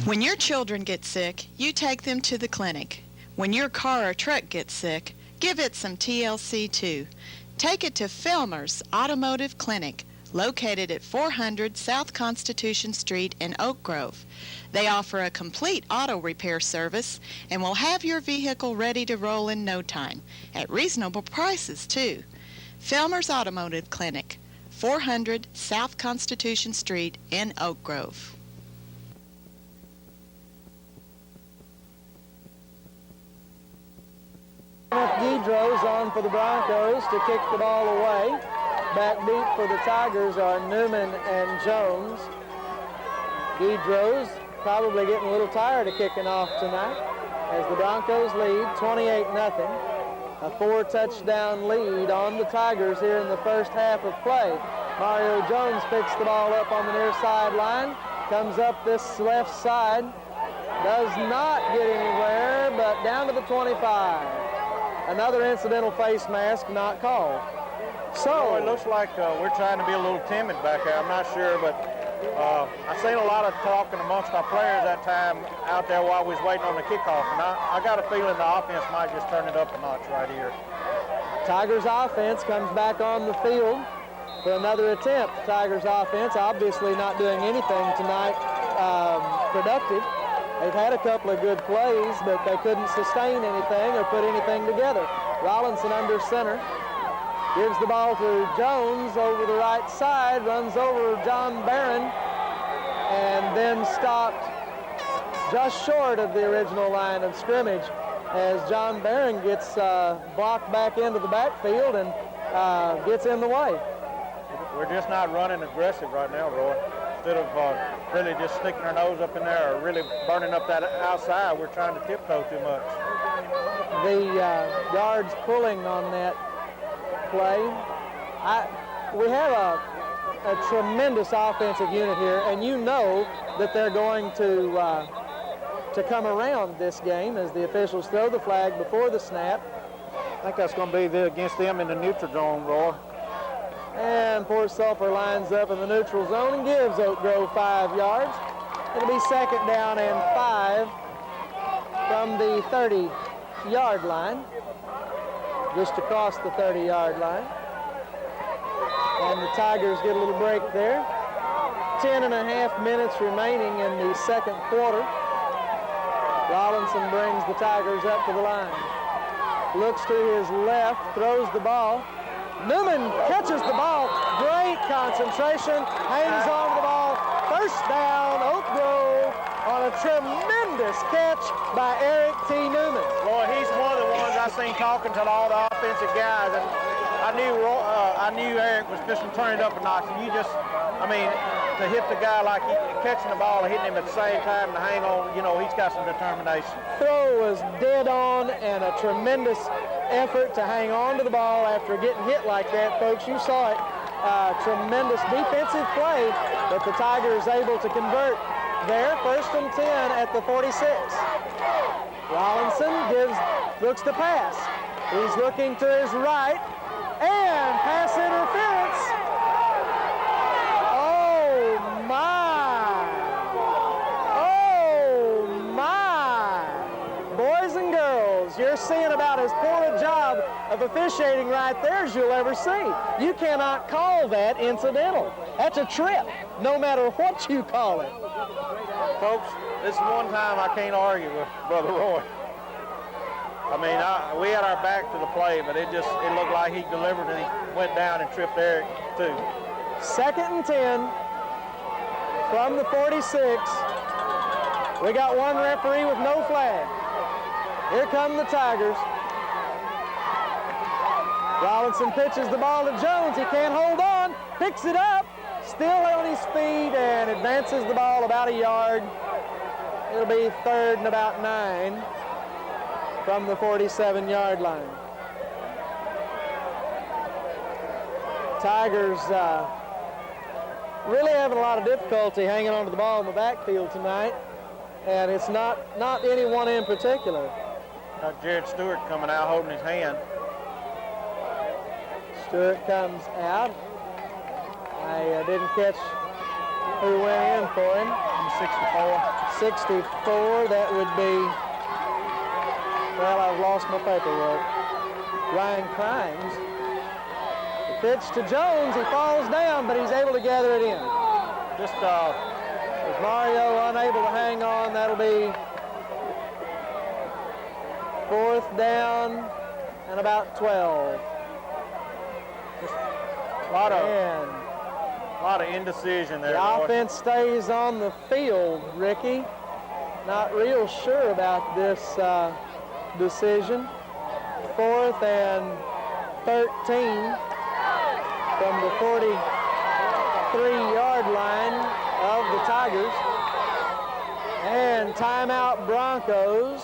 When your children get sick, you take them to the clinic. When your car or truck gets sick, give it some TLC too. Take it to Felmer's Automotive Clinic, located at 400 South Constitution Street in Oak Grove. They offer a complete auto repair service and will have your vehicle ready to roll in no time, at reasonable prices too. Felmer's Automotive Clinic, 400 South Constitution Street in Oak Grove. Guidro's on for the Broncos to kick the ball away. Back deep for the Tigers are Newman and Jones. Deidros probably getting a little tired of kicking off tonight as the Broncos lead 28-0. A 4-touchdown lead on the Tigers here in the first half of play. Mario Jones picks the ball up on the near sideline, comes up this left side, does not get anywhere, but down to the 25. Another incidental face mask not called. So it looks like we're trying to be a little timid back there. I'm not sure, but I seen a lot of talking amongst our players that time out there while we was waiting on the kickoff, and I got a feeling the offense might just turn it up a notch right here. Tigers offense comes back on the field for another attempt. Tigers offense obviously not doing anything tonight productive. They've had a couple of good plays, but they couldn't sustain anything or put anything together. Rollinson under center. Gives the ball to Jones over the right side, runs over John Barron, and then stopped just short of the original line of scrimmage as John Barron gets blocked back into the backfield and gets in the way. We're just not running aggressive right now, Roy. Instead of really just sticking our nose up in there or really burning up that outside, we're trying to tiptoe too much. The yards pulling on that play. We have a tremendous offensive unit here, and you know that they're going to come around this game as the officials throw the flag before the snap. I think that's going to be against them in the neutral zone, Roy. And poor Sulphur lines up in the neutral zone and gives Oak Grove 5 yards. It'll be 2nd down and 5 from the 30-yard line, just across the 30-yard line. And the Tigers get a little break there. 10.5 minutes remaining in the second quarter. Rollinson brings the Tigers up to the line. Looks to his left, throws the ball. Newman catches the ball. Great concentration. Hangs on to the ball. First down, Oak Grove on a tremendous catch by Eric T. Newman. Boy, he's one of the ones I seen talking to all the offensive guys, and I knew Eric was just turning it up a notch. And to hit the guy like catching the ball and hitting him at the same time to hang on, he's got some determination. Throw was dead on and a tremendous effort to hang on to the ball after getting hit like that, folks. You saw it. Tremendous defensive play, but the Tigers able to convert there. 1st and 10 at the 46. Rollinson looks to pass. He's looking to his right, and pass interference. Oh my! Oh my! Boys and girls, you're seeing about as poor a job of officiating right there as you'll ever see. You cannot call that incidental. That's a trip, no matter what you call it. Folks, this is one time I can't argue with Brother Roy. We had our back to the play, but it looked like he delivered and he went down and tripped Eric too. 2nd and 10 from the 46. We got one referee with no flag. Here come the Tigers. Rollinson pitches the ball to Jones. He can't hold on. Picks it up. Still on his feet and advances the ball about a yard. It'll be 3rd and about 9 from the 47-yard line. Tigers really having a lot of difficulty hanging onto the ball in the backfield tonight, and it's not anyone in particular. Got Jared Stewart coming out holding his hand. Stewart comes out. I didn't catch who went in for him. 64. 64, that would be, well, I've lost my paperwork. Ryan Crimes. The pitch to Jones, he falls down, but he's able to gather it in. Just With Mario unable to hang on, that'll be 4th down and about 12. a lot of indecision there. The offense stays on the field, Ricky. Not real sure about this decision. 4th and 13. from the 43-yard line of the Tigers. And timeout Broncos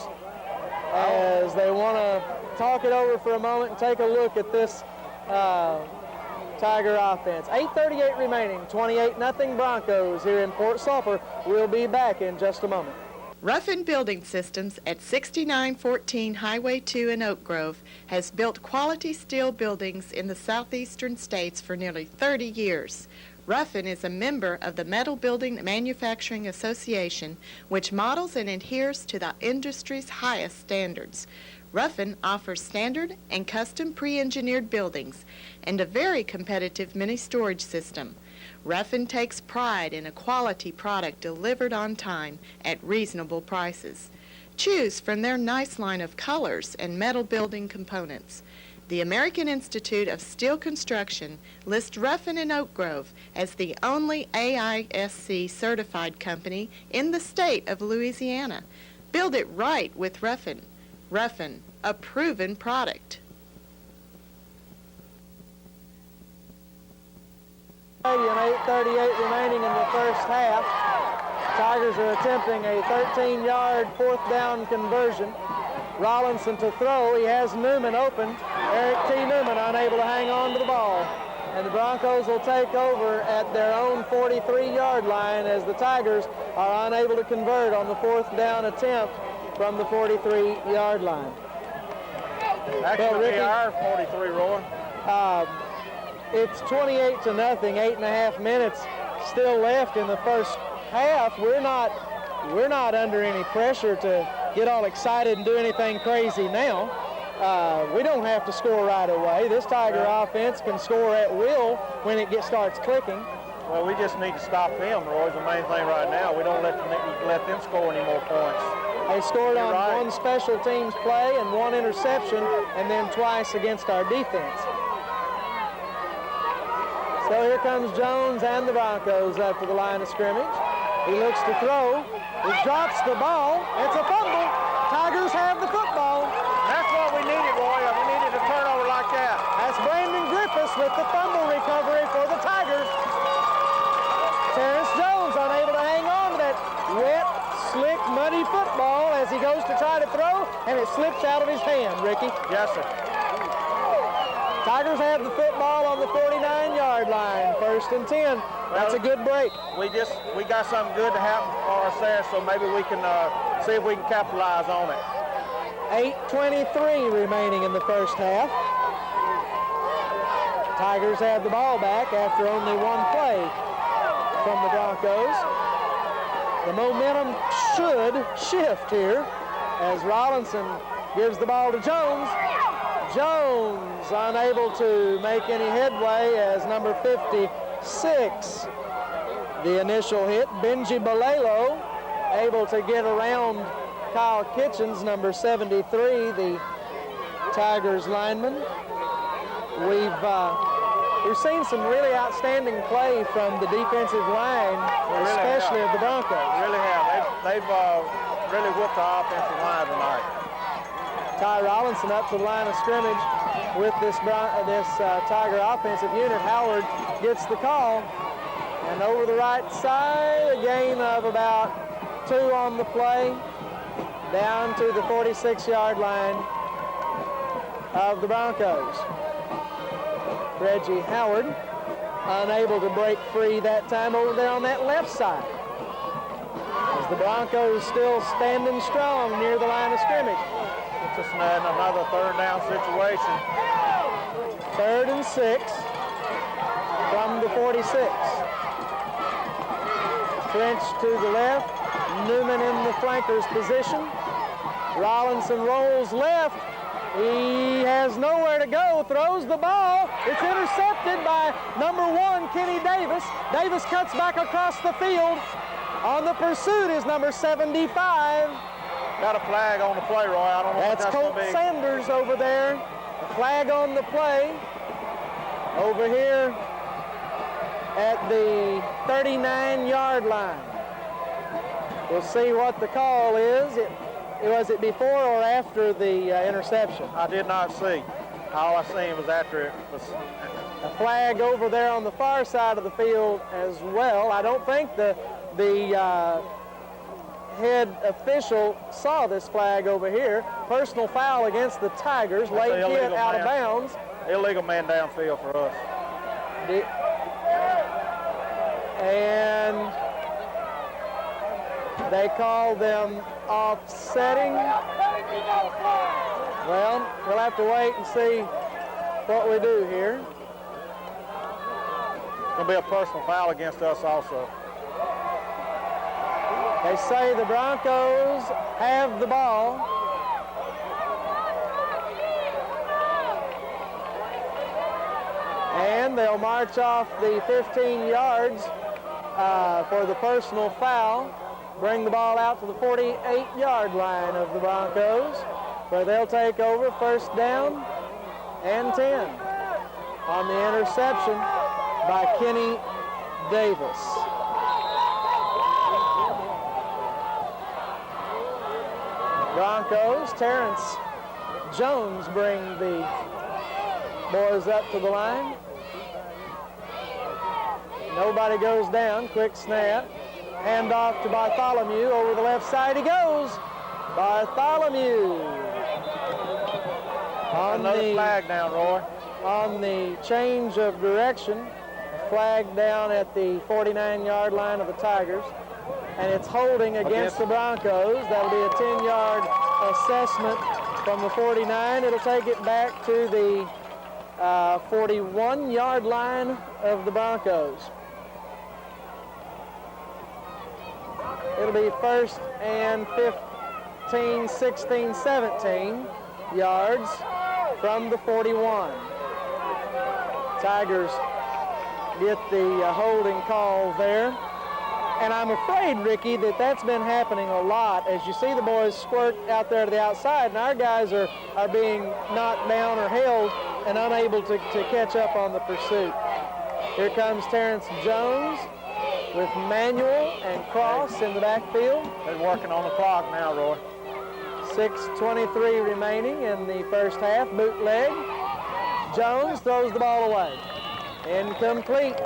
as they want to talk it over for a moment and take a look at this Tiger offense. 8:38 remaining, 28-0 Broncos here in Port Sulphur. We'll be back in just a moment. Ruffin Building Systems at 6914 Highway 2 in Oak Grove has built quality steel buildings in the southeastern states for nearly 30 years. Ruffin is a member of the Metal Building Manufacturing Association, which models and adheres to the industry's highest standards. Ruffin offers standard and custom pre-engineered buildings and a very competitive mini-storage system. Ruffin takes pride in a quality product delivered on time at reasonable prices. Choose from their nice line of colors and metal building components. The American Institute of Steel Construction lists Ruffin in Oak Grove as the only AISC certified company in the state of Louisiana. Build it right with Ruffin. Ruffin, a proven product. And 8:38 remaining in the first half. Tigers are attempting a 13-yard fourth down conversion. Rollinson to throw. He has Newman open. Eric T. Newman unable to hang on to the ball. And the Broncos will take over at their own 43-yard line as the Tigers are unable to convert on the fourth down attempt from the 43-yard line. Actually, Ricky, our 43, Roy. It's 28-0, 8.5 minutes still left in the first half. We're not under any pressure to get all excited and do anything crazy now. We don't have to score right away. This Tiger offense can score at will when it starts clicking. Well, we just need to stop them, Roy, is the main thing right now. We don't let them score any more points. They scored on one special teams play and one interception, and then twice against our defense. So here comes Jones and the Broncos up to the line of scrimmage. He looks to throw. He drops the ball. It's a fumble. Tigers have the football. That's what we needed, Roy. We needed a turnover like that. That's Brandon Griffiths with the fumble recovery for the Tigers. Terrence Jones unable to hang on to that wet, slick, muddy football as he goes to try to throw, and it slips out of his hand, Ricky. Yes, sir. Tigers have the football on the 49-yard line, 1st and 10. That's a good break. We got something good to happen for us there, so maybe we can see if we can capitalize on it. 8:23 remaining in the first half. Tigers have the ball back after only one play from the Broncos. The momentum should shift here as Rollinson gives the ball to Jones. Jones unable to make any headway as number 56, the initial hit. Benji Balelo able to get around Kyle Kitchens, number 73, the Tigers lineman. We've seen some really outstanding play from the defensive line, especially of the Broncos. Really have. They've really whooped the offensive line tonight. Ty Rollinson up to the line of scrimmage with this Tiger offensive unit. Howard gets the call, and over the right side, a gain of about 2 on the play, down to the 46-yard line of the Broncos. Reggie Howard unable to break free that time over there on that left side. As the Broncos still standing strong near the line of scrimmage. It's just another third down situation. 3rd and 6 from the 46. French to the left. Newman in the flanker's position. Rollinson rolls left. He has nowhere to go, throws the ball. It's intercepted by number 1, Kenny Davis. Davis cuts back across the field. On the pursuit is number 75. Got a flag on the play, Roy. I don't know That's what that's Colt going to be. Sanders over there. A flag on the play. Over here at the 39-yard line. We'll see what the call is. Was it before or after the interception? I did not see. All I seen was after it was. A flag over there on the far side of the field as well. I don't think the head official saw this flag over here. Personal foul against the Tigers. Late hit out of bounds. Illegal man downfield for us. And they call them offsetting. Well, we'll have to wait and see what we do here. It's going to be a personal foul against us also. They say the Broncos have the ball. And they'll march off the 15 yards for the personal foul. Bring the ball out to the 48-yard line of the Broncos, where they'll take over first down and 10 on the interception by Kenny Davis. Broncos, Terrence Jones bring the boys up to the line. Nobody goes down. Quick snap. Hand off to Bartholomew. Over the left side he goes. Bartholomew. Another flag down, Roy. On the change of direction, flag down at the 49-yard line of the Tigers. And it's holding against the Broncos. That'll be a 10-yard assessment from the 49. It'll take it back to the 41-yard line of the Broncos. It'll be first and 15, 16, 17 yards from the 41. Tigers get the holding call there. And I'm afraid, Ricky, that that's been happening a lot as you see the boys squirt out there to the outside, and our guys are being knocked down or held and unable to catch up on the pursuit. Here comes Terrence Jones with Manuel and Cross in the backfield. They're working on the clock now, Roy. 6:23 remaining in the first half. Bootleg. Jones throws the ball away. Incomplete.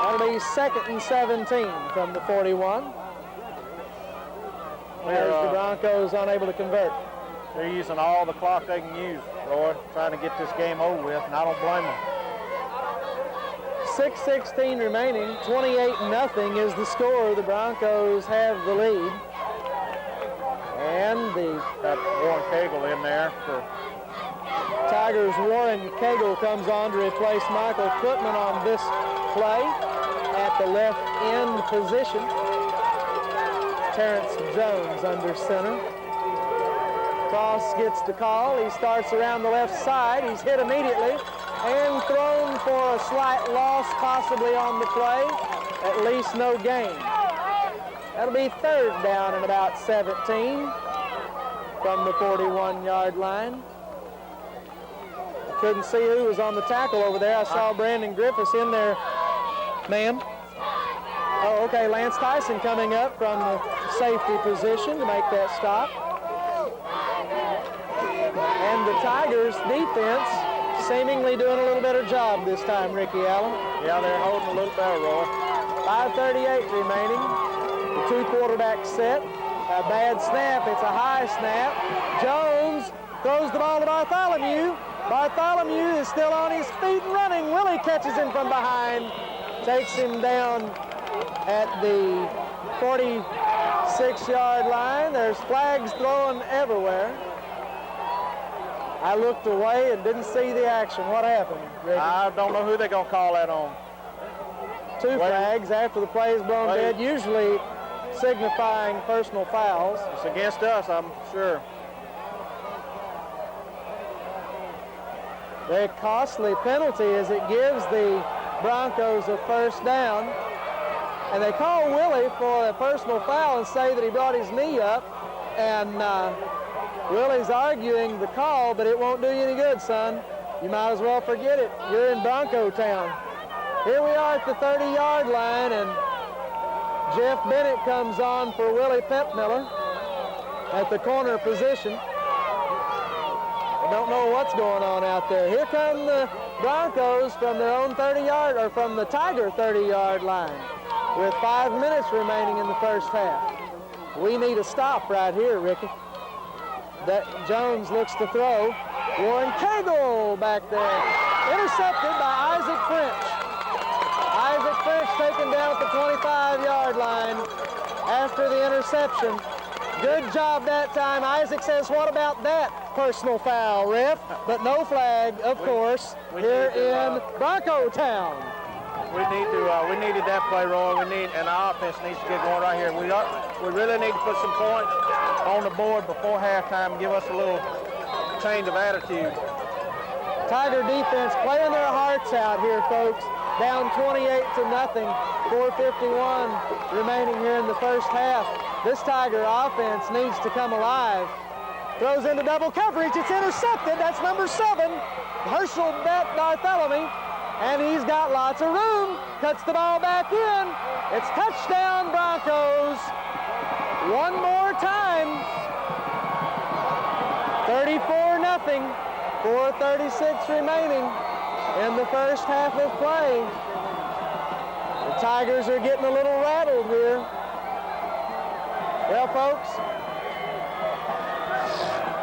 That'll be second and 17 from the 41. As the Broncos unable to convert. They're using all the clock they can use, Roy, trying to get this game over with, and I don't blame them. 6:16 remaining, 28-0 is the score. The Broncos have the lead. And got Warren Cagle in there for Tigers. Warren Cagle comes on to replace Michael Footman on this play at the left end position. Terrence Jones under center. Cross gets the call. He starts around the left side. He's hit immediately and thrown for a slight loss, possibly on the play. At least no gain. That'll be third down and about 17 from the 41-yard line. Couldn't see who was on the tackle over there. I saw Brandon Griffiths in there. Ma'am? Oh, okay, Lance Tyson coming up from the safety position to make that stop. And the Tigers defense seemingly doing a little better job this time, Ricky Allen. Yeah, they're holding a little better, Roy. 5:38 remaining. The two quarterback set. A bad snap. It's a high snap. Jones throws the ball to Bartholomew. Bartholomew is still on his feet and running. Willie catches him from behind. Takes him down at the 46-yard line. There's flags thrown everywhere. I looked away and didn't see the action. What happened, Ricky? I don't know who they're going to call that on. Two flags after the play is blown dead, usually signifying personal fouls. It's against us, I'm sure. The costly penalty as it gives the Broncos a first down. And they call Willie for a personal foul and say that he brought his knee up. And Willie's arguing the call, but it won't do you any good, son. You might as well forget it. You're in Bronco town. Here we are at the 30-yard line, and Jeff Bennett comes on for Willie Pepmiller at the corner position. I don't know what's going on out there. Here come the Broncos from their own 30-yard, or from the Tiger 30-yard line with 5 minutes remaining in the first half. We need a stop right here, Ricky. That Jones looks to throw. Warren Cagle back there. Intercepted by Isaac French. Isaac French taken down at the 25-yard line after the interception. Good job that time. Isaac says, what about that personal foul, ref? But no flag, of course, here in Bronco Town. We needed that play, Roy. And our offense needs to get going right here. We really need to put some points on the board before halftime and give us a little change of attitude. Tiger defense playing their hearts out here, folks. Down 28-0. 4:51 remaining here in the first half. This Tiger offense needs to come alive. Throws into double coverage. It's intercepted. That's number 7, Herschel Bartholomew. And he's got lots of room. Cuts the ball back in. It's touchdown, Broncos. One more time. 34-0. 4:36 remaining in the first half of play. The Tigers are getting a little rattled here. Well, folks,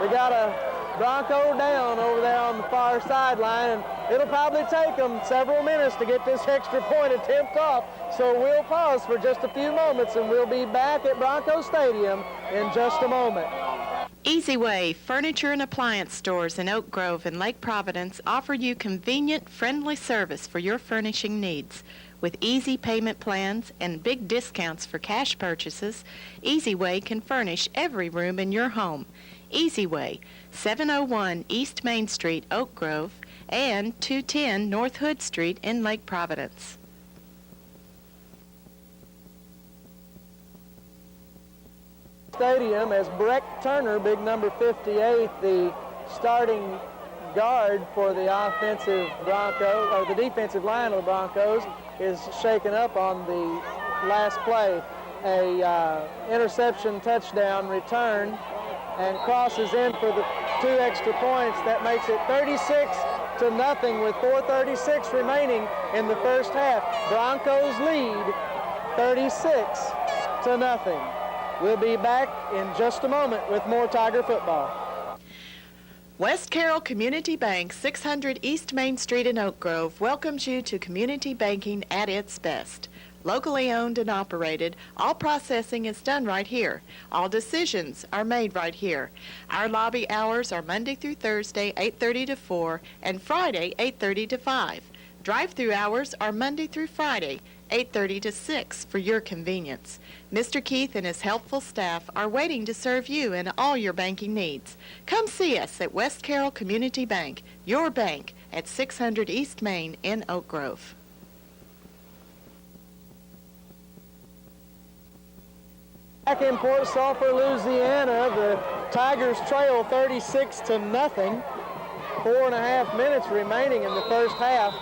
we got a Bronco down over there on the far sideline, and it'll probably take them several minutes to get this extra point attempt off. So we'll pause for just a few moments, and we'll be back at Bronco Stadium in just a moment. Easy Way Furniture and Appliance Stores in Oak Grove and Lake Providence offer you convenient, friendly service for your furnishing needs. With easy payment plans and big discounts for cash purchases, Easy Way can furnish every room in your home. Easy Way, 701 East Main Street, Oak Grove, and 210 North Hood Street in Lake Providence. Stadium as Breck Turner, big number 58, the starting guard for the offensive Bronco, or the defensive line of the Broncos, is shaken up on the last play. A interception touchdown return, and crosses in for the 2 extra points. That makes it 36-0 with 4:36 remaining in the first half. Broncos lead 36-0. We'll be back in just a moment with more Tiger football. West Carroll Community Bank, 600 East Main Street in Oak Grove, welcomes you to community banking at its best. Locally owned and operated, all processing is done right here. All decisions are made right here. Our lobby hours are Monday through Thursday, 8:30 to 4, and Friday, 8:30 to 5. Drive-through hours are Monday through Friday, 8:30 to 6 for your convenience. Mr. Keith and his helpful staff are waiting to serve you in all your banking needs. Come see us at West Carroll Community Bank, your bank, at 600 East Main in Oak Grove. Back in Port Sulphur, Louisiana, the Tigers trail 36-0. 4.5 minutes remaining in the first half,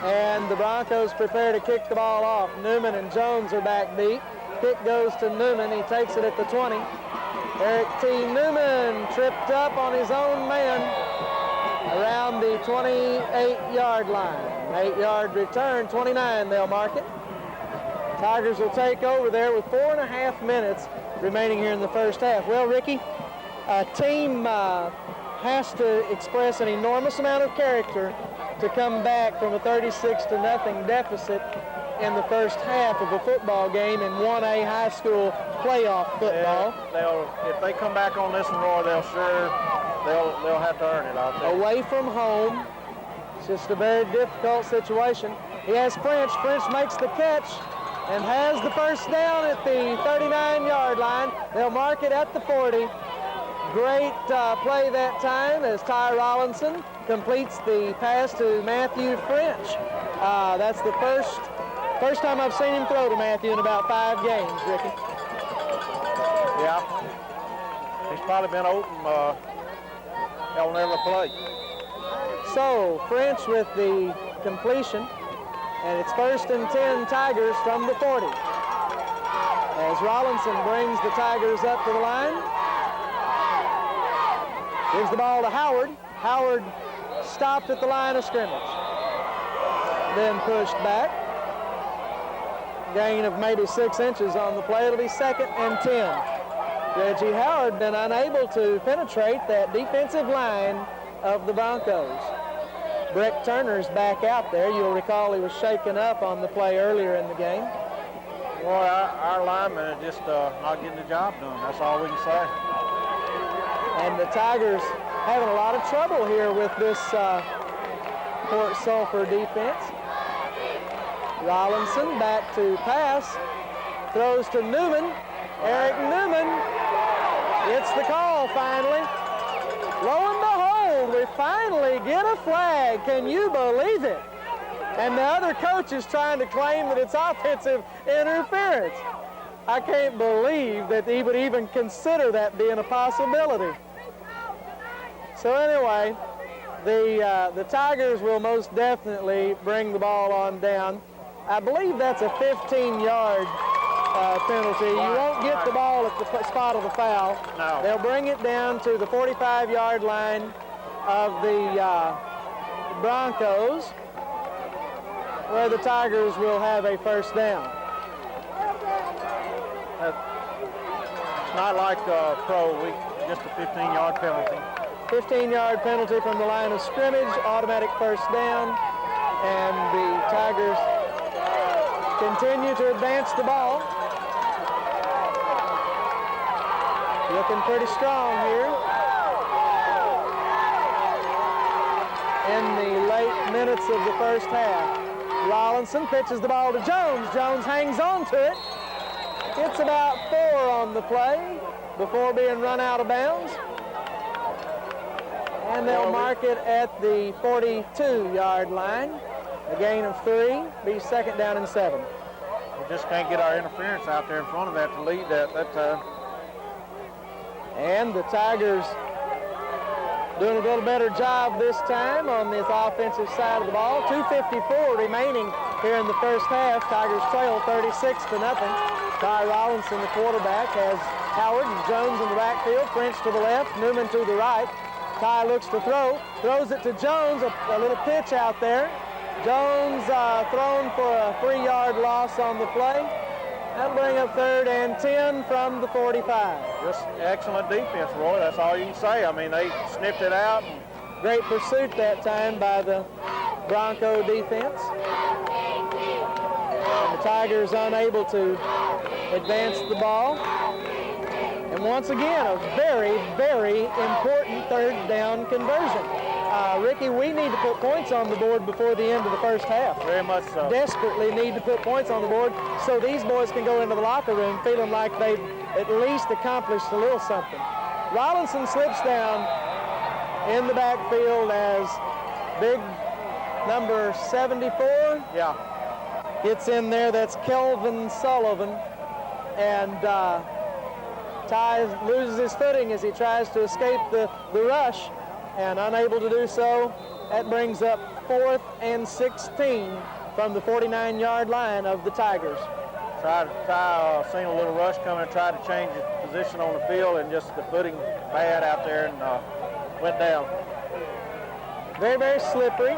and the Broncos prepare to kick the ball off. Newman and Jones are back deep. Kick goes to Newman. He takes it at the 20. Eric T. Newman tripped up on his own man around the 28-yard line. 8-yard return, 29 they'll mark it. Tigers will take over there with 4.5 minutes remaining here in the first half. Well, Ricky, a team has to express an enormous amount of character to come back from a 36-0 deficit in the first half of a football game in 1A high school playoff football. Yeah, if they come back on this one, Roy, they'll have to earn it, I'll tell you. Away from home, it's just a very difficult situation. He has French. French makes the catch and has the first down at the 39-yard line. They'll mark it at the 40. Great play that time as Ty Rollinson completes the pass to Matthew French. That's the first time I've seen him throw to Matthew in about 5 games, Ricky. Yeah. He's probably been open. He'll never play. So French with the completion, and it's 1st and 10 Tigers from the 40. As Rollinson brings the Tigers up to the line. Gives the ball to Howard. Howard stopped at the line of scrimmage, then pushed back. Gain of maybe 6 inches on the play. It'll be 2nd and 10. Reggie Howard been unable to penetrate that defensive line of the Broncos. Breck Turner's back out there. You'll recall he was shaken up on the play earlier in the game. Boy, our linemen are just not getting the job done. That's all we can say. And the Tigers having a lot of trouble here with this Port Sulphur defense. Rollinson back to pass, throws to Newman. Eric Newman gets the call finally. Lo and behold, we finally get a flag. Can you believe it? And the other coach is trying to claim that it's offensive interference. I can't believe that he would even consider that being a possibility. So anyway, the Tigers will most definitely bring the ball on down. I believe that's a 15-yard penalty. You won't get the ball at the spot of the foul. No. They'll bring it down to the 45-yard line of the Broncos, where the Tigers will have a first down. It's not like pro, just a 15-yard penalty. 15-yard penalty from the line of scrimmage, automatic first down, and the Tigers continue to advance the ball. Looking pretty strong here in the late minutes of the first half. Rollinson pitches the ball to Jones. Jones hangs on to it. Gets about 4 on the play before being run out of bounds. And they'll mark it at the 42-yard line. A gain of 3, be 2nd down and 7. We just can't get our interference out there in front of that to lead that time. And the Tigers doing a little better job this time on this offensive side of the ball. 2:54 remaining here in the first half. Tigers trail 36-0. Ty Rollinson, the quarterback, has Howard and Jones in the backfield. French to the left, Newman to the right. Ty looks to throw, throws it to Jones, a little pitch out there. Jones thrown for a 3-yard loss on the play. That'll bring up 3rd and 10 from the 45. Just excellent defense, Roy. That's all you can say. I mean, they sniffed it out. Great pursuit that time by the Bronco defense. And the Tigers unable to advance the ball. And once again, a very, very important 3rd down conversion. Ricky, we need to put points on the board before the end of the first half. Very much so. Desperately need to put points on the board so these boys can go into the locker room feeling like they've at least accomplished a little something. Rollinson slips down in the backfield as big number 74. Yeah. Gets in there, that's Kelvin Sullivan. And Ty loses his footing as he tries to escape the rush. And unable to do so, that brings up 4th and 16 from the 49-yard line of the Tigers. Ty seen a little rush coming and tried to change his position on the field, and just the footing bad out there and went down. Very, very slippery.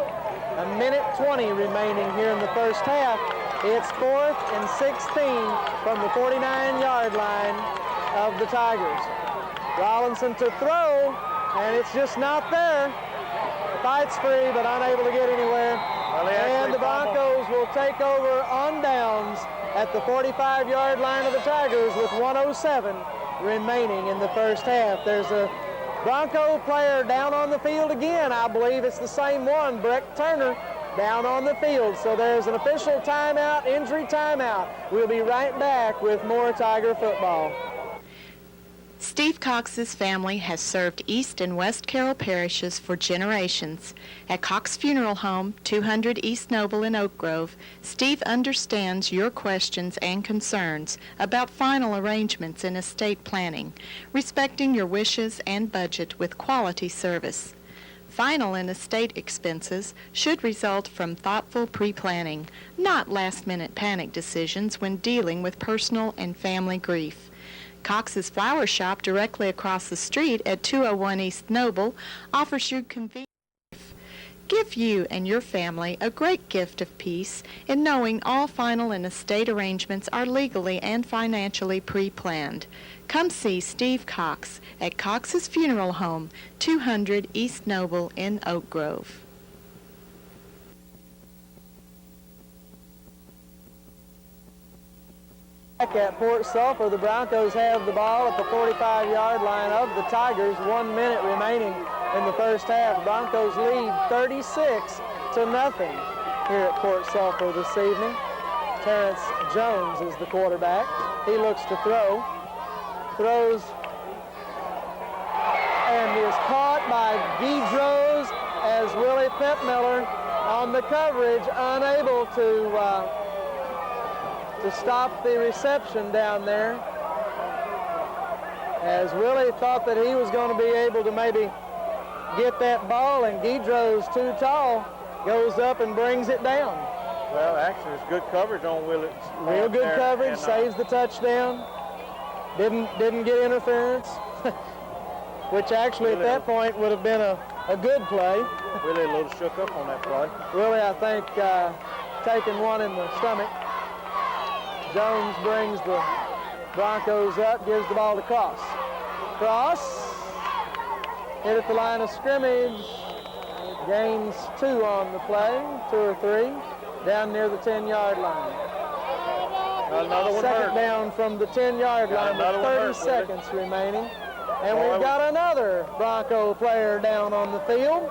1:20 remaining here in the first half. It's 4th and 16 from the 49-yard line of the Tigers. Rollinson to throw. And it's just not there. Fights free, but unable to get anywhere. Well, and the Broncos will take over on downs at the 45-yard line of the Tigers with 1:07 remaining in the first half. There's a Bronco player down on the field again. I believe it's the same one, Breck Turner, down on the field. So there's an official timeout, injury timeout. We'll be right back with more Tiger football. Steve Cox's family has served East and West Carroll parishes for generations. At Cox Funeral Home, 200 East Noble in Oak Grove, Steve understands your questions and concerns about final arrangements in estate planning, respecting your wishes and budget with quality service. Final and estate expenses should result from thoughtful pre-planning, not last-minute panic decisions when dealing with personal and family grief. Cox's Flower Shop, directly across the street at 201 East Noble, offers you convenience. Give you and your family a great gift of peace in knowing all final and estate arrangements are legally and financially pre-planned. Come see Steve Cox at Cox's Funeral Home, 200 East Noble in Oak Grove. Back at Port Sulphur, the Broncos have the ball at the 45-yard line of the Tigers. 1 minute remaining in the first half. Broncos lead 36-0 here at Port Sulphur this evening. Terrence Jones is the quarterback. He looks to throw. Throws and is caught by Guidros as Willie Pepmiller on the coverage, unable to stop the reception down there, as Willie thought that he was going to be able to maybe get that ball, and Guidros, too tall, goes up and brings it down. Well, actually, it's good coverage on Willie. Real good coverage, saves the touchdown. Didn't get interference, which actually Willie, at that point would have been a good play. Willie a little shook up on that play. Willie, I think, taking one in the stomach. Jones brings the Broncos up, gives the ball to Cross. Cross, hit at the line of scrimmage, gains 2 on the play, 2 or 3, down near the 10-yard line. Another one Second hurt. down from the 10-yard line with 30 seconds remaining. And we've got another Bronco player down on the field,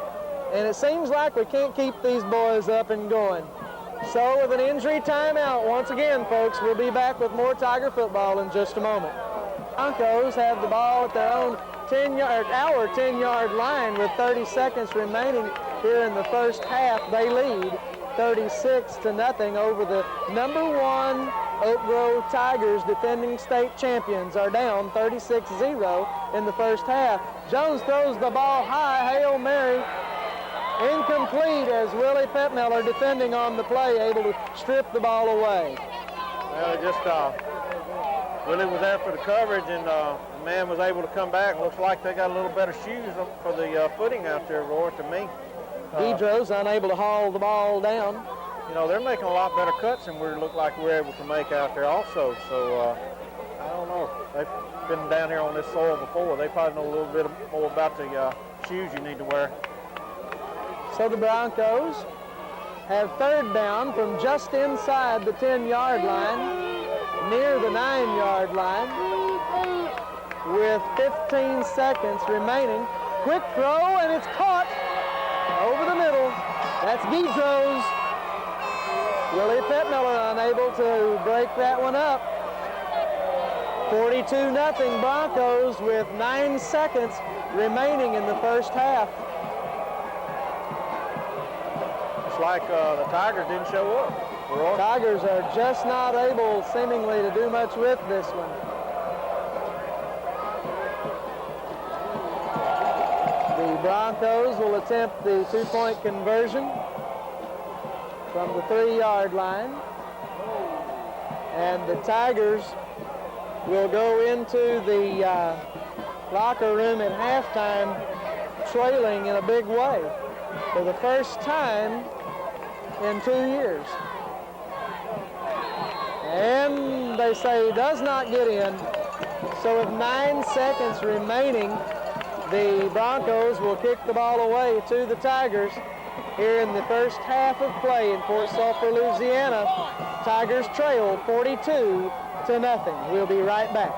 and it seems like we can't keep these boys up and going. So with an injury timeout, once again, folks, we'll be back with more Tiger football in just a moment. Broncos have the ball at their own 10-yard line with 30 seconds remaining here in the first half. They lead 36-0 over the number 1 Oak Grove Tigers. Defending state champions are down 36-0 in the first half. Jones throws the ball high, Hail Mary. Incomplete as Willie Petmiller, defending on the play, able to strip the ball away. Well, Willie was there for the coverage, and the man was able to come back. Looks like they got a little better shoes for the footing out there, Roy, to me. Guidros unable to haul the ball down. You know, they're making a lot better cuts than we look like we're able to make out there also. So, I don't know. They've been down here on this soil before. They probably know a little bit more about the shoes you need to wear. So the Broncos have third down from just inside the 10-yard line, near the 9-yard line, with 15 seconds remaining. Quick throw, and it's caught over the middle. That's Guidros. Willie Petmiller unable to break that one up. 42-0 Broncos with 9 seconds remaining in the first half. It's like the Tigers didn't show up. Roy. Tigers are just not able, seemingly, to do much with this one. The Broncos will attempt the 2-point conversion from the 3-yard line. And the Tigers will go into the locker room at halftime trailing in a big way for the first time in 2 years. And they say he does not get in. So with 9 seconds remaining, the Broncos will kick the ball away to the Tigers here in the first half of play in Port Sulphur, Louisiana. Tigers trail 42-0. We'll be right back.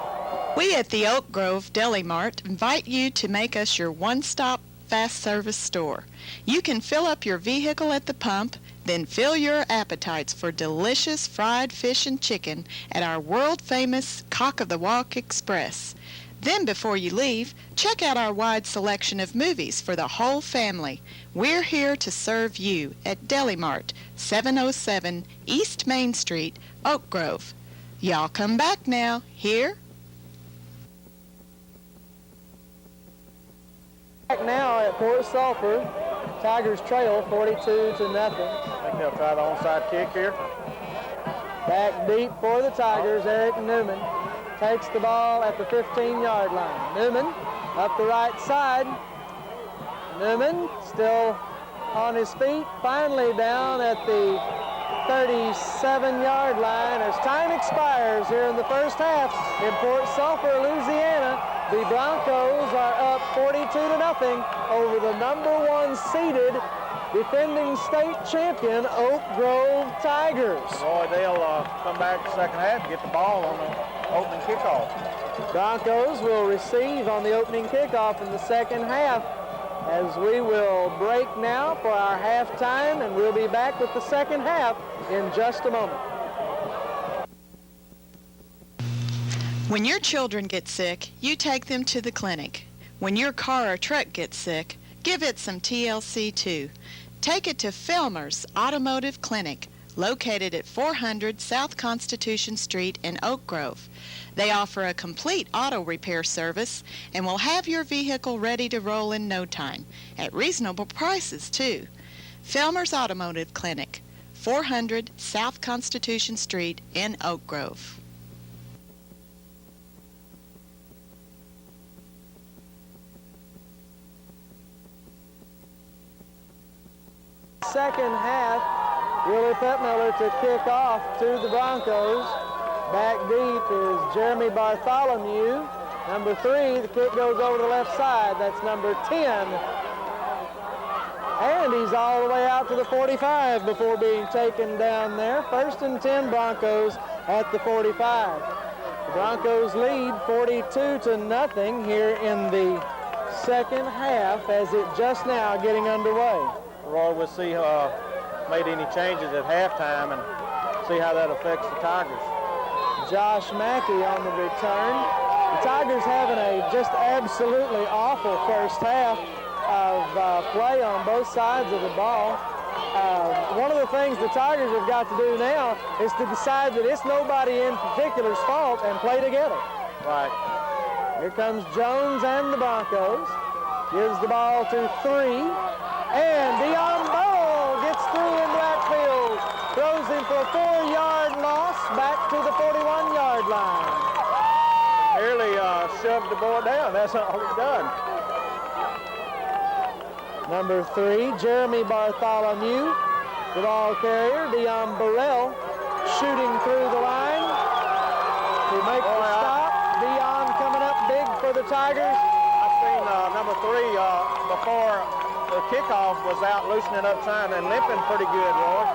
We at the Oak Grove Deli Mart invite you to make us your one-stop fast service store. You can fill up your vehicle at the pump, then fill your appetites for delicious fried fish and chicken at our world-famous Cock of the Walk Express. Then before you leave, check out our wide selection of movies for the whole family. We're here to serve you at Deli Mart, 707 East Main Street, Oak Grove. Y'all come back now. Here? Back now at Port Sulphur. Tigers trail 42-0. I think they'll try the onside kick here. Back deep for the Tigers, Eric Newman. takes the ball at the 15-yard line. Newman up the right side. Newman still on his feet, finally down at the 37-yard line as time expires here in the first half in Port Sulphur, Louisiana. The Broncos are up 42-0 over the #1 seeded defending state champion Oak Grove Tigers. Boy, they'll come back the second half and get the ball on the opening kickoff. Broncos will receive on the opening kickoff in the second half, as we will break now for our halftime, and we'll be back with the second half in just a moment. When your children get sick, you take them to the clinic. When your car or truck gets sick, give it some TLC too. Take it to Felmer's Automotive Clinic, located at 400 South Constitution Street in Oak Grove. They offer a complete auto repair service and will have your vehicle ready to roll in no time, at reasonable prices too. Felmer's Automotive Clinic, 400 South Constitution Street in Oak Grove. Second half, Willie Petmiller to kick off to the Broncos. Back deep is Jeremy Bartholomew. Number 3, the kick goes over to the left side. That's number 10. And he's all the way out to the 45 before being taken down there. 1st and 10 Broncos at the 45. The Broncos lead 42-0 here in the second half as it just now getting underway. Roy, we'll see made any changes at halftime and see how that affects the Tigers. Josh Mackey on the return. The Tigers having a just absolutely awful first half of play on both sides of the ball. One of the things the Tigers have got to do now is to decide that it's nobody in particular's fault and play together. Right. Here comes Jones and the Broncos. Gives the ball to 3. And Dion Burrow gets through in backfield. Throws him for a 4-yard loss back to the 41-yard line. Nearly shoved the boy down. That's all he's done. Number 3, Jeremy Bartholomew, the ball carrier. Dion Burrell shooting through the line to make the stop. Dion coming up big for the Tigers. I've seen number 3 before the kickoff was out loosening up trying and limping pretty good, Roy.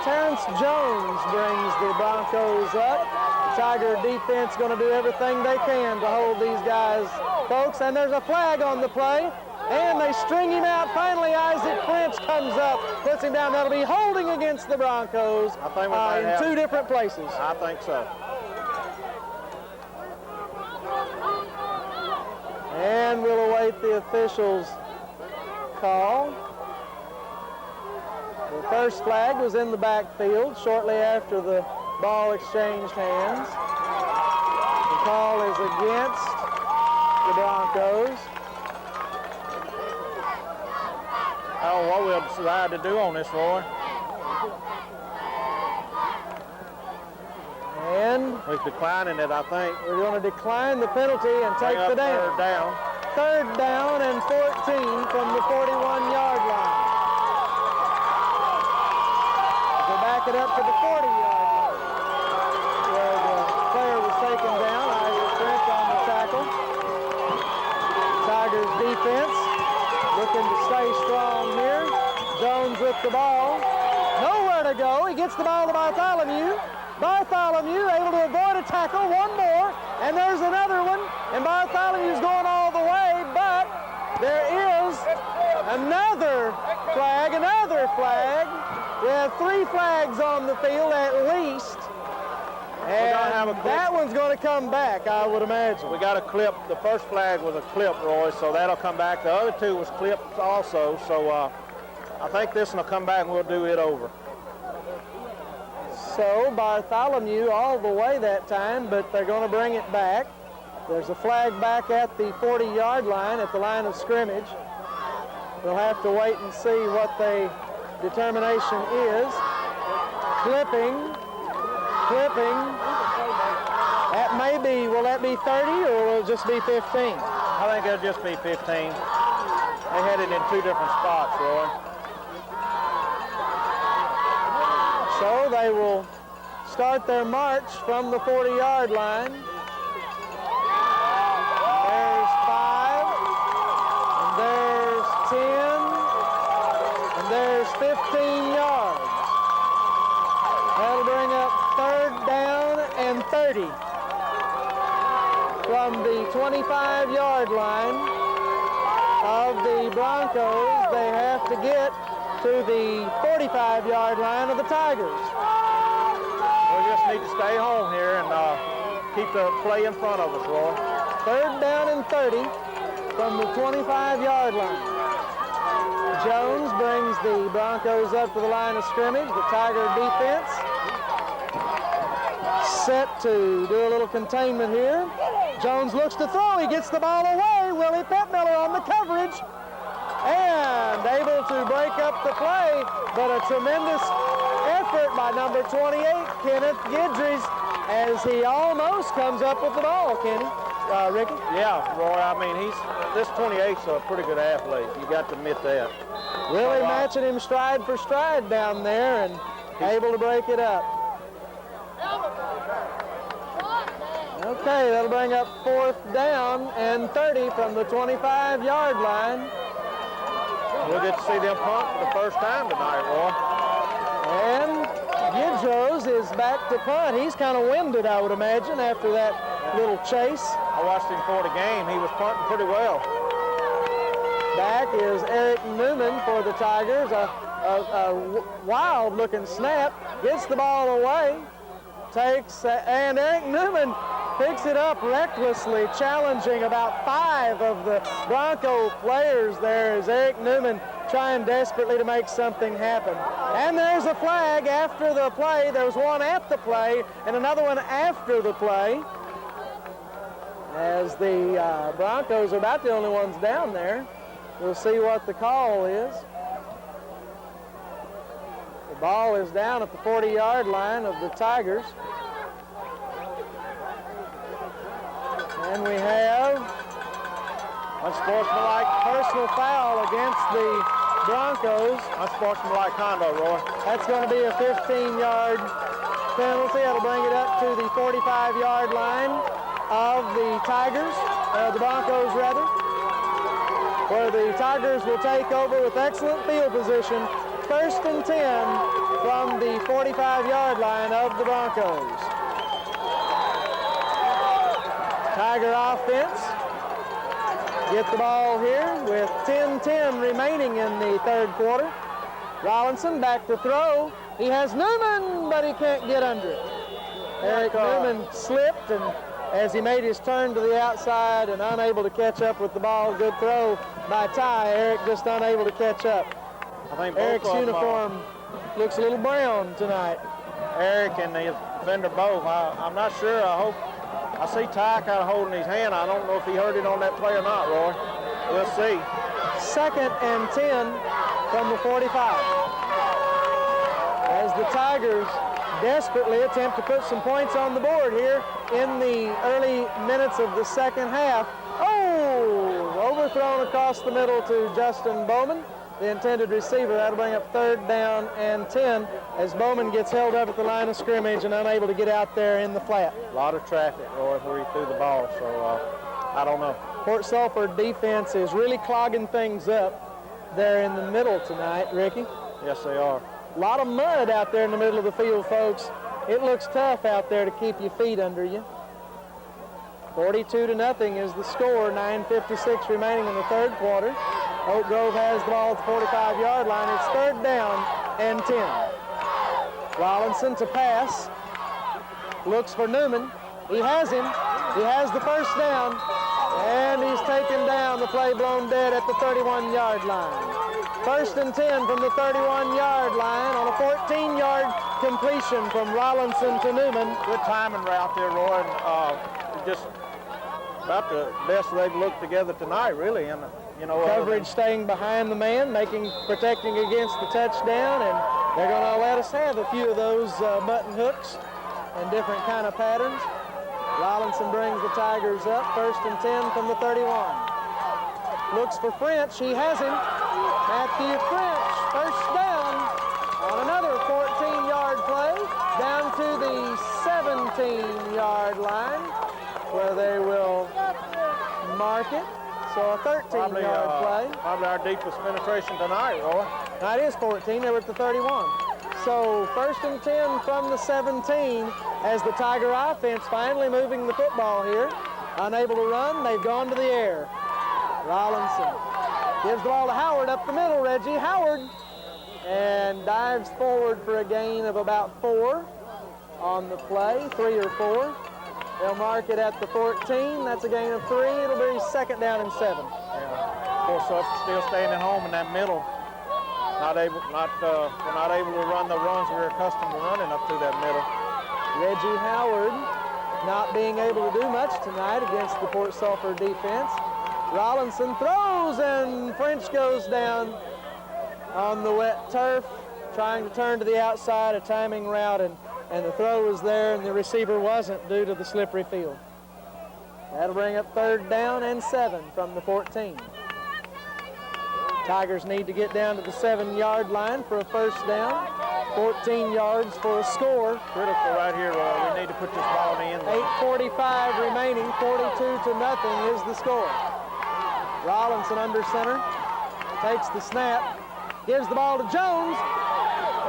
Terrence Jones brings the Broncos up. The Tiger defense going to do everything they can to hold these guys, folks. And there's a flag on the play. And they string him out. Finally, Isaac French comes up, puts him down. That'll be holding against the Broncos I think we might have 2 different places. I think so. And we'll await the officials' call. The first flag was in the backfield shortly after the ball exchanged hands. The call is against the Broncos. I don't know what we'll decide to do on this, Roy. And We're declining it, I think. we're going to decline the penalty and take Bring the up down. third down. 3rd down and 14 from the 41-yard line. We'll back it up to the 40-yard line where the player was taken down. Isaac French on the tackle. Tigers defense looking to stay strong here. Jones with the ball. Nowhere to go. He gets the ball to Bartholomew. Bartholomew able to avoid a tackle. One more. And there's another one. And Bartholomew's going all the way. But there is another flag. We have 3 flags on the field at least. And that one's going to come back, I would imagine. We got a clip. The first flag was a clip, Roy, so that'll come back. The other 2 was clipped also, so I think this one will come back and we'll do it over. So Bartholomew all the way that time, but they're going to bring it back. There's a flag back at the 40-yard line at the line of scrimmage. We'll have to wait and see what the determination is. Clipping, That may be, will that be 30 or will it just be 15? I think it'll just be 15. They had it in two different spots, Roy. So they will start their march from the 40-yard line. There's 5, and there's 10, and there's 15 yards. That'll bring up 3rd down and 30. From the 25-yard line of the Broncos, they have to get to the 45-yard line of the Tigers. We just need to stay home here and keep the play in front of us, Roy. 3rd down and 30 from the 25-yard line. Jones brings the Broncos up to the line of scrimmage. The Tiger defense set to do a little containment here. Jones looks to throw. He gets the ball away. Willie Pettmiller on the coverage and able to break up the play, but a tremendous effort by number 28, Kenneth Gidries, as he almost comes up with the ball, Kenny. Ricky? Yeah, Roy, I mean, this 28's a pretty good athlete. You got to admit that. Really matching him stride for stride down there and able to break it up. Okay, that'll bring up 4th down and 30 from the 25-yard line. We'll get to see them punt for the first time tonight, Roy. And Gidros is back to punt. He's kind of winded, I would imagine, after that little chase. I watched him for the game. He was punting pretty well. Back is Eric Newman for the Tigers. A wild-looking snap. Gets the ball away. And Eric Newman picks it up recklessly, challenging about 5 of the Bronco players there as Eric Newman trying desperately to make something happen. And there's a flag after the play. There's one at the play and another one after the play, as the Broncos are about the only ones down there. We'll see what the call is. The ball is down at the 40-yard line of the Tigers. And we have unsportsmanlike personal foul against the Broncos. Unsportsmanlike conduct, Roy. That's going to be a 15-yard penalty. That'll bring it up to the 45-yard line of the Tigers, the Broncos rather, where the Tigers will take over with excellent field position. 1st and 10 from the 45-yard line of the Broncos. Tiger offense get the ball here with 10:10 remaining in the 3rd quarter. Rollinson back to throw. He has Newman, but he can't get under it. Eric Newman slipped, and as he made his turn to the outside and unable to catch up with the ball, good throw by Ty. Eric just unable to catch up. I think Eric's uniform looks a little brown tonight. Eric and the defender both. I'm not sure. I see Ty kind of holding his hand. I don't know if he heard it on that play or not, Roy. We'll see. 2nd and 10 from the 45. As the Tigers desperately attempt to put some points on the board here in the early minutes of the 2nd half. Oh, overthrown across the middle to Justin Bowman, the intended receiver. That'll bring up 3rd down and 10 as Bowman gets held up at the line of scrimmage and unable to get out there in the flat. A lot of traffic, Roy, where he threw the ball, so I don't know. Port Sulphur defense is really clogging things up there in the middle tonight, Ricky. Yes, they are. A lot of mud out there in the middle of the field, folks. It looks tough out there to keep your feet under you. 42-0 is the score, 9:56 remaining in the 3rd quarter. Oak Grove has the ball at the 45-yard line. It's 3rd down and 10. Rollinson to pass. Looks for Newman. He has him. He has the 1st down. And he's taken down, the play blown dead at the 31-yard line. 1st and 10 from the 31-yard line on a 14-yard completion from Rollinson to Newman. Good timing route there, Roy. Just about the best they've looked together tonight, really. And coverage staying behind the man, protecting against the touchdown, and they're going to let us have a few of those button hooks and different kind of patterns. Rollinson brings the Tigers up, 1st and 10 from the 31. Looks for French, he has him. Matthew French, first down on another 14-yard play, down to the 17-yard line, where they will mark it. So a 13-yard play. Probably our deepest penetration tonight, Roy. That is 14, they were at the 31. So 1st and 10 from the 17 as the Tiger offense finally moving the football here. Unable to run, they've gone to the air. Rollinson gives the ball to Howard up the middle, Reggie. Howard, and dives forward for a gain of about 4 on the play, 3 or 4. They'll mark it at the 14. That's a gain of 3. It'll be 2nd down and 7. Yeah. Of course, Sulphur still staying at home in that middle. We're not able to run the runs we're accustomed to running up through that middle. Reggie Howard not being able to do much tonight against the Port Sulphur defense. Rollinson throws, and French goes down on the wet turf, trying to turn to the outside, a timing route, and the throw was there, and the receiver wasn't due to the slippery field. That'll bring up 3rd down and 7 from the 14. Tigers need to get down to the 7-yard line for a 1st down. 14 yards for a score. Critical right here, Roy. We need to put this ball in the end. 8:45 remaining, 42-0 is the score. Rollinson under center, takes the snap, gives the ball to Jones.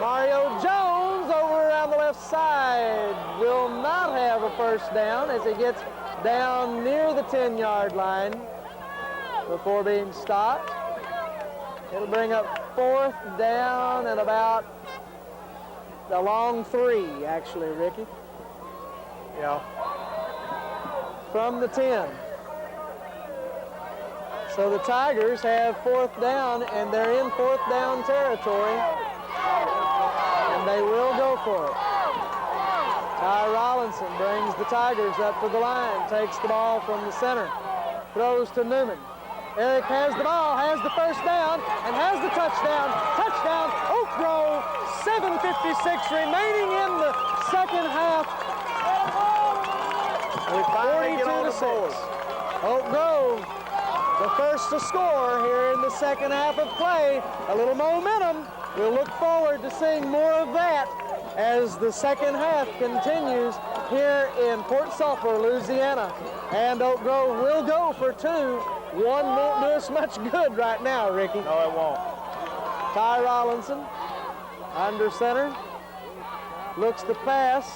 Mario Jones over around the left side will not have a 1st down as he gets down near the 10-yard line before being stopped. It'll bring up 4th down and about a long 3, actually, Ricky. Yeah. From the 10. So the Tigers have 4th down, and they're in 4th down territory, and they will go for it. Ty Rollinson brings the Tigers up to the line, takes the ball from the center, throws to Newman. Eric has the ball, has the 1st down, and has the touchdown. Touchdown, Oak Grove, 7:56 remaining in the 2nd half. We finally get on the 42-6. board. Oak Grove, the first to score here in the 2nd half of play. A little momentum. We'll look forward to seeing more of that as the 2nd half continues here in Port Sulphur, Louisiana. And Oak Grove will go for 2. One won't do us much good right now, Ricky. No, it won't. Ty Rollinson, under center, looks to pass,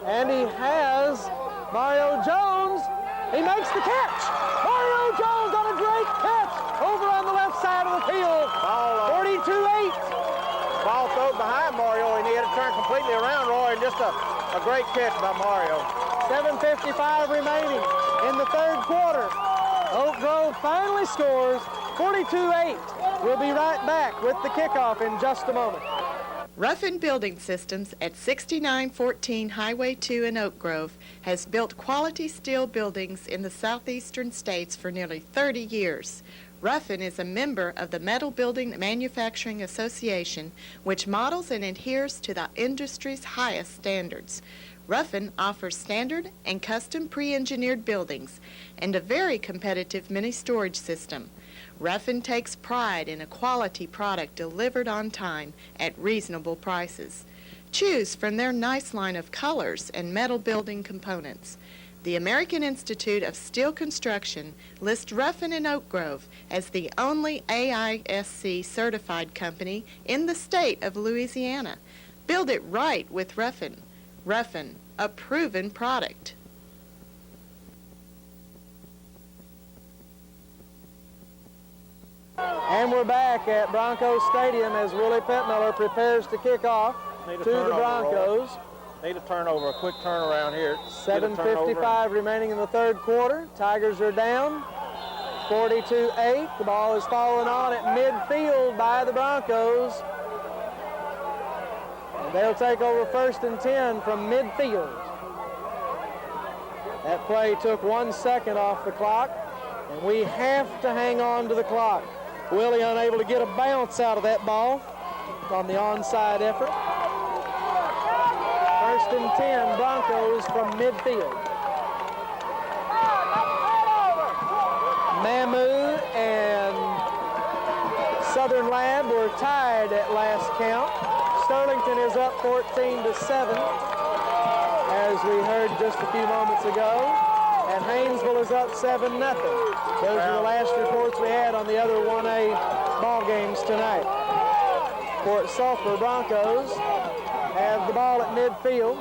and he has Mario Jones. He makes the catch. Mario Jones on a great catch over on the left side of the field. 42-8. Ball thrown behind Mario, and he had to turn completely around, Roy, and just a great catch by Mario. 7:55 remaining in the 3rd quarter. Oak Grove finally scores 42-8. We'll be right back with the kickoff in just a moment. Ruffin Building Systems at 6914 Highway 2 in Oak Grove has built quality steel buildings in the southeastern states for nearly 30 years. Ruffin is a member of the Metal Building Manufacturing Association, which models and adheres to the industry's highest standards. Ruffin offers standard and custom pre-engineered buildings and a very competitive mini-storage system. Ruffin takes pride in a quality product delivered on time at reasonable prices. Choose from their nice line of colors and metal building components. The American Institute of Steel Construction lists Ruffin in Oak Grove as the only AISC certified company in the state of Louisiana. Build it right with Ruffin. Ruffin, a proven product. And we're back at Broncos Stadium as Willie Pittmiller prepares to kick off to the Broncos. Need a turnover, a quick turnaround here. 7:55 remaining in the 3rd quarter. Tigers are down 42-8. The ball is fallen on at midfield by the Broncos. And they'll take over 1st and 10 from midfield. That play took 1 second off the clock, and we have to hang on to the clock. Willie unable to get a bounce out of that ball on the onside effort. 1st and 10, Broncos from midfield. Southern Lab were tied at last count. Sterlington is up 14-7, as we heard just a few moments ago. And Haynesville is up 7-0. Those are the last reports we had on the other 1A ball games tonight. Fort Sulphur Broncos have the ball at midfield.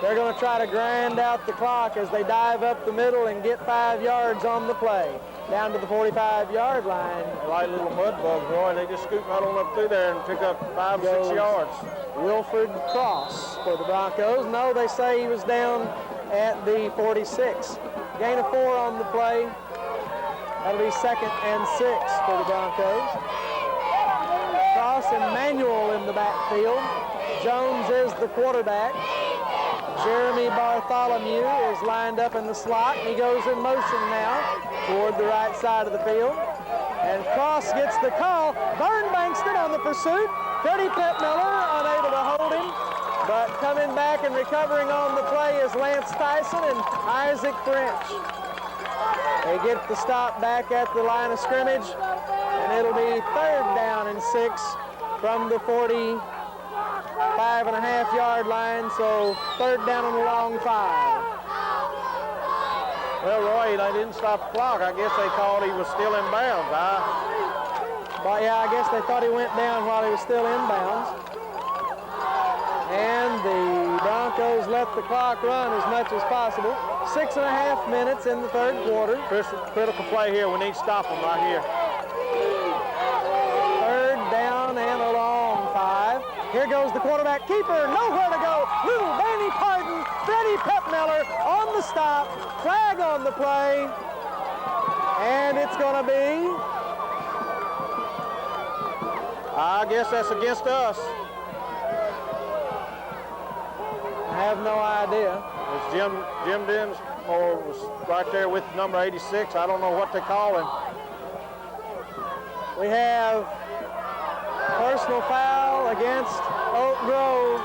They're going to try to grind out the clock as they dive up the middle and get 5 yards on the play. Down to the 45-yard line. They're like little mud bugs, Roy. They just scoot right on up through there and pick up 5 or 6 yards. Wilford Cross for the Broncos. No, they say he was down at the 46. Gain of 4 on the play. That'll be 2nd and 6 for the Broncos. Cross and Manuel in the backfield. Jones is the quarterback. Jeremy Bartholomew is lined up in the slot. He goes in motion now toward the right side of the field. And Cross gets the call. Vern Bankston on the pursuit. Freddie Pittmiller unable to hold him. But coming back and recovering on the play is Lance Tyson and Isaac French. They get the stop back at the line of scrimmage, and it'll be 3rd down and 6 from the 45.5-yard line, so 3rd down on the long 5. Well, Roy, they didn't stop the clock. I guess they called he was still in bounds, huh? But yeah, I guess they thought he went down while he was still in bounds. And the Broncos let the clock run as much as possible. 6.5 minutes in the 3rd quarter. Critical play here. We need to stop them right here. 3rd down and a long 5. Here goes the quarterback keeper. Nowhere to go. Little Danny Pardon. Freddie Pittmiller on the stop. Flag on the play. And it's going to be... I guess that's against us. I have no idea. It's Jim Dinsmore was right there with number 86. I don't know what they call him. We have personal foul against Oak Grove.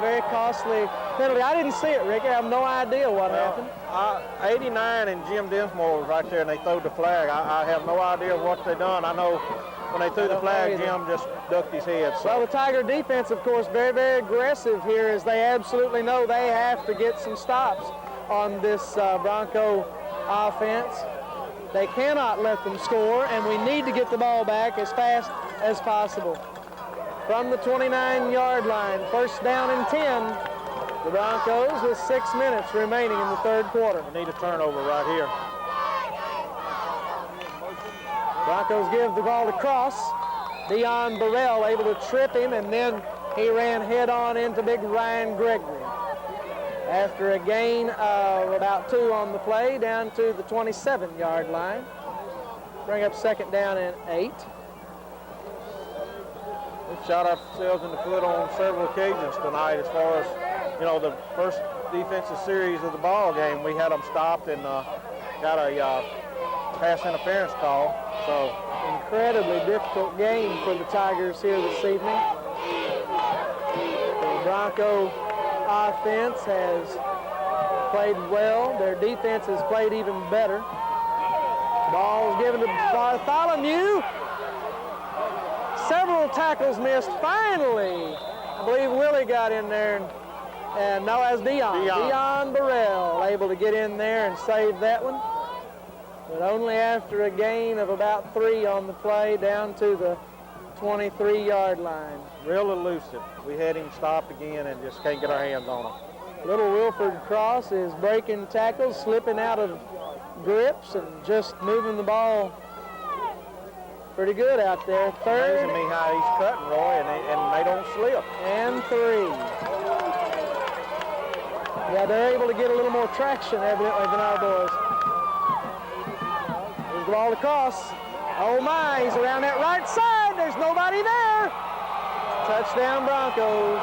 Very costly penalty. I didn't see it, Ricky. I have no idea what happened. 89 and Jim Dinsmore was right there, and they threw the flag. I have no idea what they done. I know when they threw the flag, Jim just ducked his head. So. Well, the Tiger defense, of course, very, very aggressive here, as they absolutely know they have to get some stops on this Bronco offense. They cannot let them score, and we need to get the ball back as fast as possible. From the 29-yard line, 1st down and 10. The Broncos with 6 minutes remaining in the 3rd quarter. We need a turnover right here. Broncos give the ball to Cross. Dion Burrell able to trip him, and then he ran head-on into big Ryan Gregory. After a gain of about 2 on the play, down to the 27-yard line. Bring up 2nd down and 8. We've shot ourselves in the foot on several occasions tonight as far as, you know, the first defensive series of the ball game. We had them stopped and got a pass interference call. So incredibly difficult game for the Tigers here this evening. The Bronco offense has played well. Their defense has played even better. Ball's given to Bartholomew. Several tackles missed. Finally, I believe Willie got in there, and no, as Dion Burrell able to get in there and save that one. But only after a gain of about 3 on the play, down to the 23-yard line. Real elusive. We had him stopped again and just can't get our hands on him. Little Wilford Cross is breaking tackles, slipping out of grips, and just moving the ball pretty good out there. 3rd. Amazing me how he's cutting, Roy, and they don't slip. And 3. Yeah, they're able to get a little more traction, evidently, than our boys. Here's the ball across. Oh my, he's around that right side. There's nobody there. Touchdown Broncos.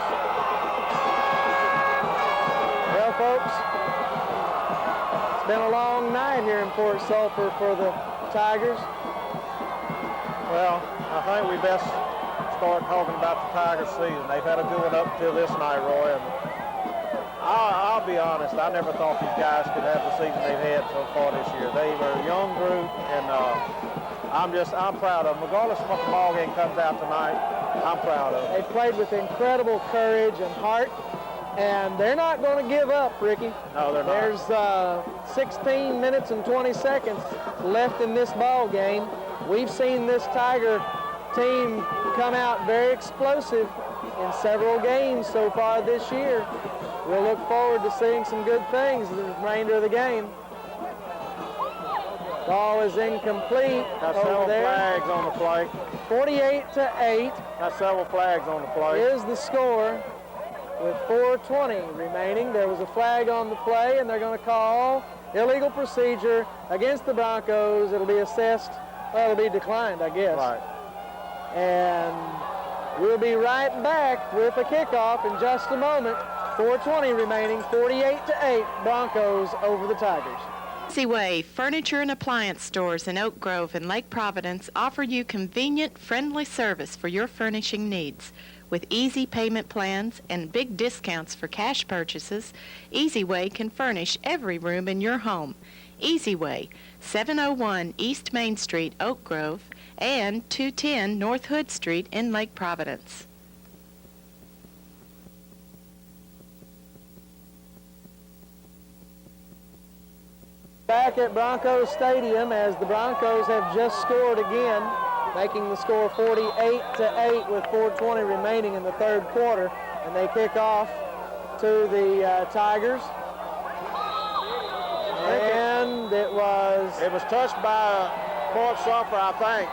Well, folks, it's been a long night here in Fort Sulphur for the Tigers. Well, I think we best start talking about the Tigers season. They've had a good one up until this night, Roy. And I'll be honest, I never thought these guys could have the season they've had so far this year. They were a young group, and I'm proud of them. Regardless of what the ball game comes out tonight, I'm proud of them. They played with incredible courage and heart, and they're not going to give up, Ricky. No, they're not. There's 16 minutes and 20 seconds left in this ball game. We've seen this Tiger team come out very explosive in several games so far this year. We'll look forward to seeing some good things in the remainder of the game. Ball is incomplete. Got over several there. flags on the play. 48-8 Got several flags on the play. is the score with 4:20 remaining. There was a flag on the play, and they're going to call illegal procedure against the Broncos. It'll be assessed. Well, it'll be declined, I guess. Right. And we'll be right back with a kickoff in just a moment. 4:20 remaining, 48-8, Broncos over the Tigers. Easy Way Furniture and Appliance Stores in Oak Grove and Lake Providence offer you convenient, friendly service for your furnishing needs. With easy payment plans and big discounts for cash purchases, Easy Way can furnish every room in your home. Easy Way, 701 East Main Street, Oak Grove, and 210 North Hood Street in Lake Providence. Back at Broncos Stadium as the Broncos have just scored again, making the score 48-8 with 4:20 remaining in the third quarter, and they kick off to the Tigers. And it was touched by Fort Sulphur, I think.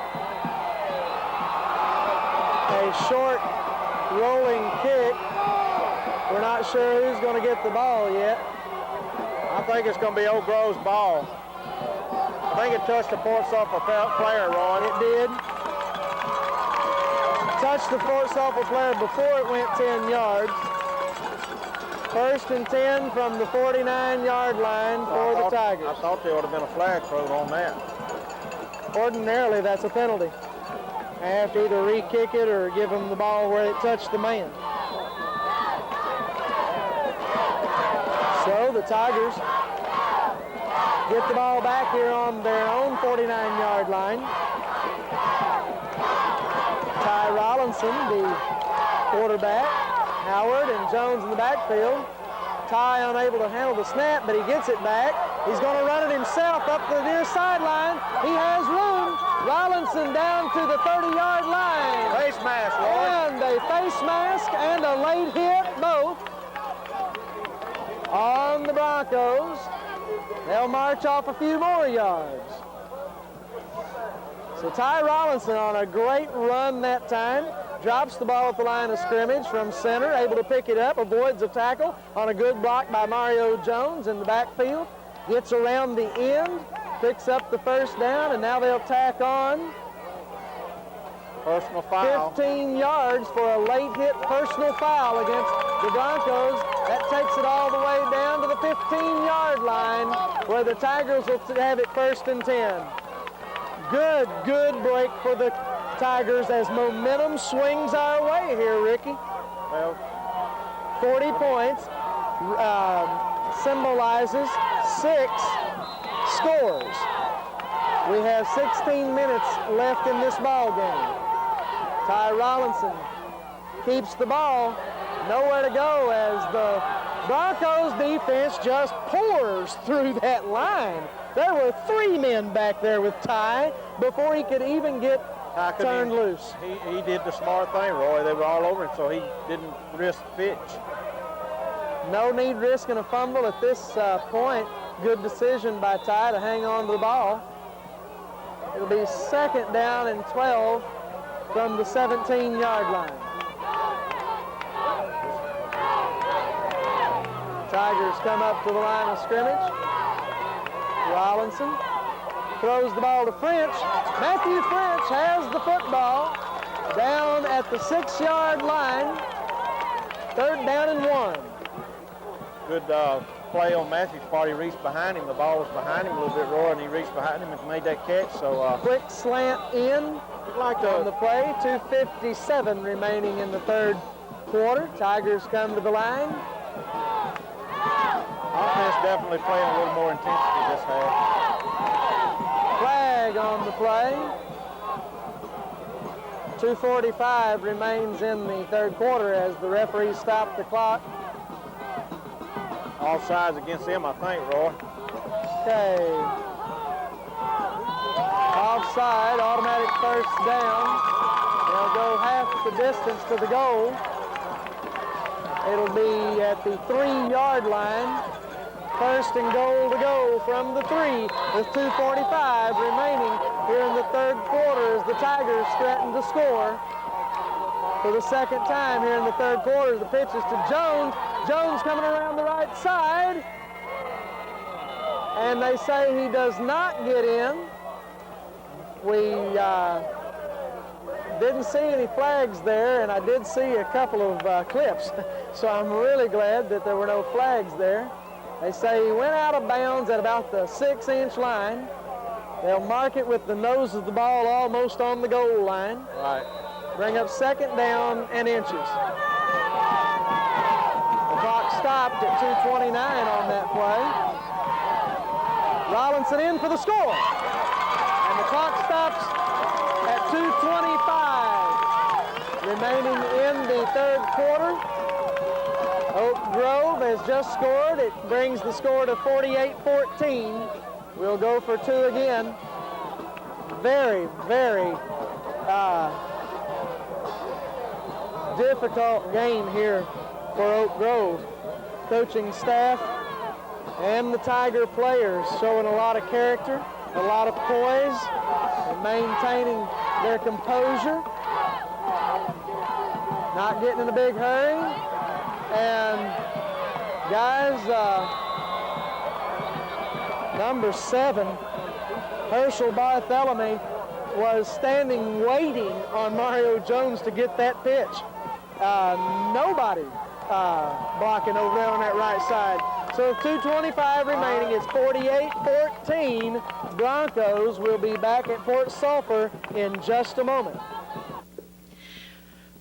a short rolling kick. We're not sure who's going to get the ball yet. I think it's going to be Oak Grove's ball. I think it touched the Fort Sulphur player, Roy. It did. Touched the Fort Sulphur player before it went 10 yards. First and 10 from the 49-yard line for the Tigers. I thought there would have been a flag thrown on that. Ordinarily, that's a penalty. They have to either re-kick it or give them the ball where it touched the man. So the Tigers get the ball back here on their own 49-yard line. Ty Rollinson, the quarterback. Howard and Jones in the backfield. Ty unable to handle the snap, but he gets it back. He's going to run it himself up the near sideline. He has room. Rollinson down to the 30-yard line. Face mask, Roy. And a face mask and a late hit, both on the Broncos. They'll march off a few more yards. So Ty Rollinson on a great run that time. Drops the ball at the line of scrimmage from center, able to pick it up, avoids a tackle on a good block by Mario Jones in the backfield. Gets around the end, picks up the first down, and now they'll tack on Personal foul. 15 yards for a late hit personal foul against the Broncos. That takes it all the way down to the 15-yard line where the Tigers will have it first and 10. Good break for the Tigers as momentum swings our way here, Ricky. Well, 40 points symbolizes 6 scores. We have 16 minutes left in this ball game. Ty Rollinson keeps the ball, nowhere to go as the Broncos defense just pours through that line. There were 3 men back there with Ty before he could even get turned loose. He did the smart thing, Roy. They were all over him, so he didn't risk the pitch. No need risking a fumble at this point. Good decision by Ty to hang on to the ball. It'll be second down and 12 from the 17-yard line. Tigers come up to the line of scrimmage. Rollinson throws the ball to French. Matthew French has the football down at the 6-yard line. Third down and 1. Good play on Matthew's part. He reached behind him. The ball was behind him a little bit, Roy, and he reached behind him and made that catch. So quick slant in on the play. 2:57 remaining in the third quarter. Tigers come to the line. Offense definitely playing a little more intensity this half. Flag on the play. 2:45 remains in the third quarter as the referees stop the clock. Offsides against them, I think, Roy. Okay. Offside, automatic first down. They'll go half the distance to the goal. It'll be at the 3-yard line. First and goal to go from the 3 with 2:45 remaining here in the third quarter as the Tigers threaten to score. For the second time here in the third quarter, the pitch is to Jones. Jones coming around the right side. And they say he does not get in. We didn't see any flags there, and I did see a couple of clips. So I'm really glad that there were no flags there. They say he went out of bounds at about the 6-inch line. They'll mark it with the nose of the ball almost on the goal line. Right. Bring up second down and inches. The clock stopped at 2:29 on that play. Rollinson in for the score. And the clock stops at 2:25 remaining in the third quarter. Oak Grove has just scored. It brings the score to 48-14. We'll go for 2 again. Very, very difficult game here for Oak Grove. Coaching staff and the Tiger players showing a lot of character, a lot of poise, and maintaining their composure. Not getting in a big hurry. And guys, number 7, Herschel Bartholomew, was standing waiting on Mario Jones to get that pitch. Nobody blocking over there on that right side. So 2:25 remaining, it's 48-14. Broncos will be back at Fort Sulphur in just a moment.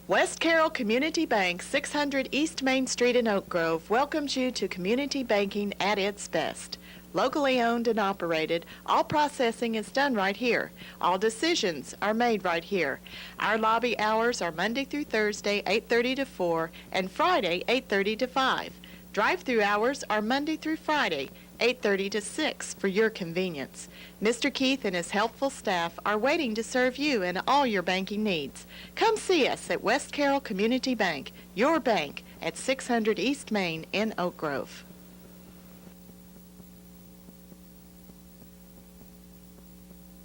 West Carroll Community Bank, 600 East Main Street in Oak Grove, welcomes you to community banking at its best. Locally owned and operated, all processing is done right here. All decisions are made right here. Our lobby hours are Monday through Thursday, 8:30 to 4, and Friday, 8:30 to 5. Drive-through hours are Monday through Friday, 8:30 to 6 for your convenience. Mr. Keith and his helpful staff are waiting to serve you and all your banking needs. Come see us at West Carroll Community Bank, your bank at 600 East Main in Oak Grove.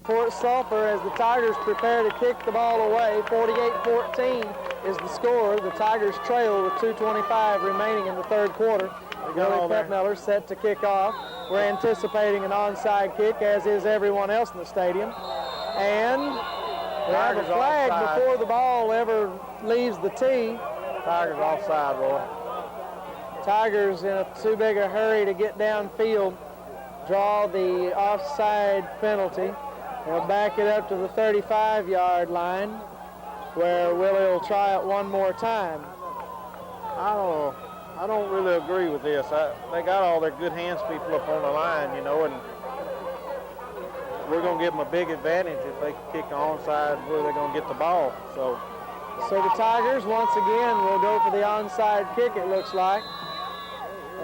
Fort Sulphur as the Tigers prepare to kick the ball away. 48-14 is the score. The Tigers trail with 2:25 remaining in the third quarter. Billy Petmiller set to kick off. We're anticipating an onside kick, as is everyone else in the stadium. And we have a flag before the ball ever leaves the tee. Tigers offside, Roy. Tigers in too big a hurry to get downfield draw the offside penalty. They'll back it up to the 35-yard line, where Willie will try it one more time. I don't really agree with this. They got all their good hands people up on the line, you know, and we're going to give them a big advantage if they kick the onside where they're going to get the ball. So the Tigers, once again, will go for the onside kick, it looks like,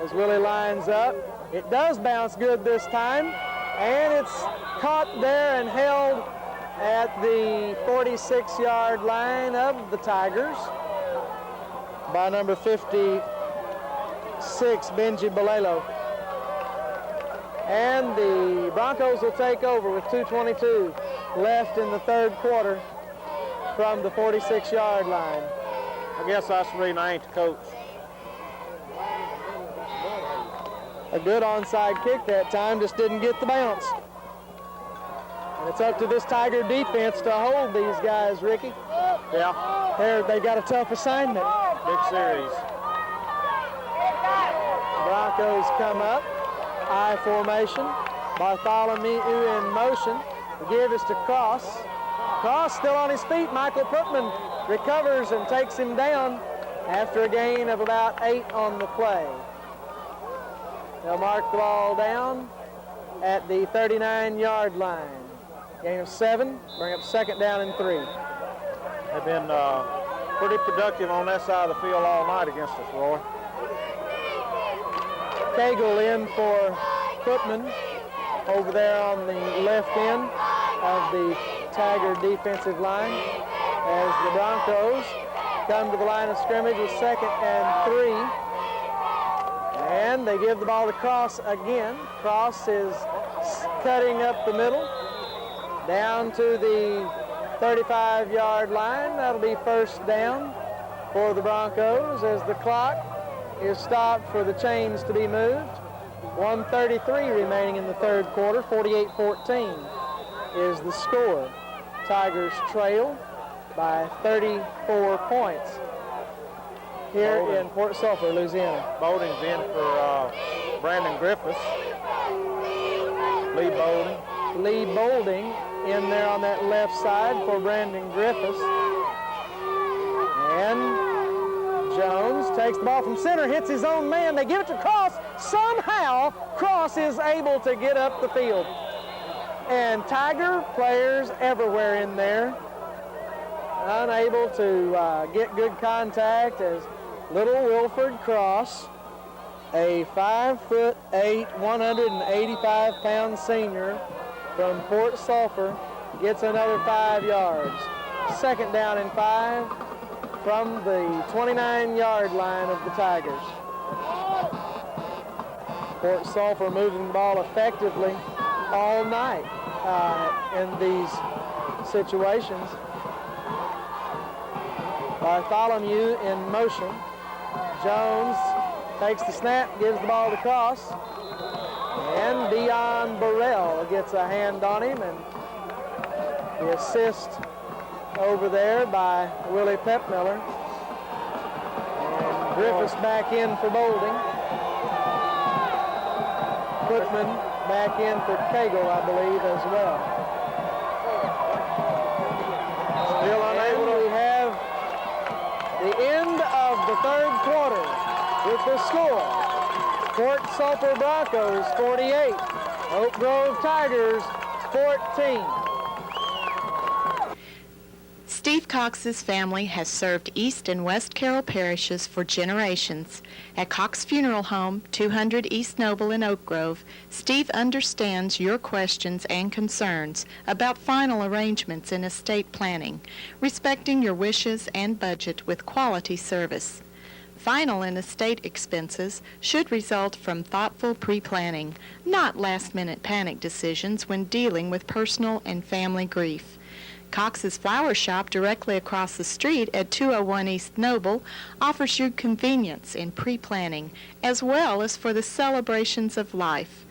as Willie lines up. It does bounce good this time, and it's caught there and held at the 46-yard line of the Tigers by number 56, Benji Balelo. And the Broncos will take over with 2:22 left in the third quarter from the 46-yard line. I guess that's the reason I ain't the coach. A good onside kick that time, just didn't get the bounce. And it's up to this Tiger defense to hold these guys, Ricky. Yeah. They got a tough assignment. Big series. Broncos come up, I formation. Bartholomew in motion. The give is to Cross. Cross still on his feet. Michael Putman recovers and takes him down after a gain of about 8 on the play. They'll mark the ball down at the 39-yard line. Gain of 7, bring up second down and 3. They've been pretty productive on that side of the field all night against us, Roy. Cagle in for Putman over there on the left end of the Tiger defensive line as the Broncos come to the line of scrimmage with 2nd and 3. And they give the ball to Cross again. Cross is cutting up the middle down to the 35-yard line. That'll be 1st down for the Broncos as the clock is stopped for the chains to be moved. 1:33 remaining in the 3rd quarter. 48-14 is the score. Tigers trail by 34 points here in Port Sulphur, Louisiana. Bowden's in for Brandon Griffiths. Lee Bowden. Lee Boulding in there on that left side for Brandon Griffiths. And Jones takes the ball from center, hits his own man. They give it to Cross. Somehow, Cross is able to get up the field. And Tiger players everywhere in there, unable to get good contact as little Wilford Cross, a 5'8", 185-pound senior from Port Sulphur, gets another 5 yards. 2nd down and 5 from the 29-yard line of the Tigers. Port Sulphur moving the ball effectively all night in these situations. Bartholomew in motion. Jones takes the snap, gives the ball to Cross, and Dion Burrell gets a hand on him, and the assist over there by Willie Pepmiller. And Griffiths back in for Boulding. Putman back in for Cagle, I believe, as well. Still unable to... We have the end of the 3rd quarter with the score. Port Sulphur Broncos 48, Oak Grove Tigers 14. Steve Cox's family has served East and West Carroll parishes for generations. At Cox Funeral Home, 200 East Noble in Oak Grove, Steve understands your questions and concerns about final arrangements in estate planning, respecting your wishes and budget with quality service. Final and estate expenses should result from thoughtful pre-planning, not last-minute panic decisions when dealing with personal and family grief. Cox's Flower Shop, directly across the street at 201 East Noble, offers you convenience in pre-planning as well as for the celebrations of life.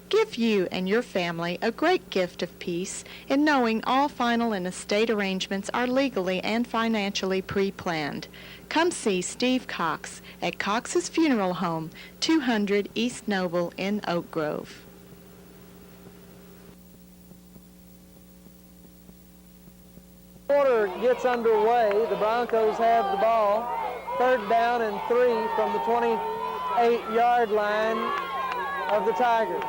Give you and your family a great gift of peace in knowing all final and estate arrangements are legally and financially pre-planned. Come see Steve Cox at Cox's Funeral Home, 200 East Noble in Oak Grove. Quarter gets underway. The Broncos have the ball. 3rd down and 3 from the 28-yard line of the Tigers.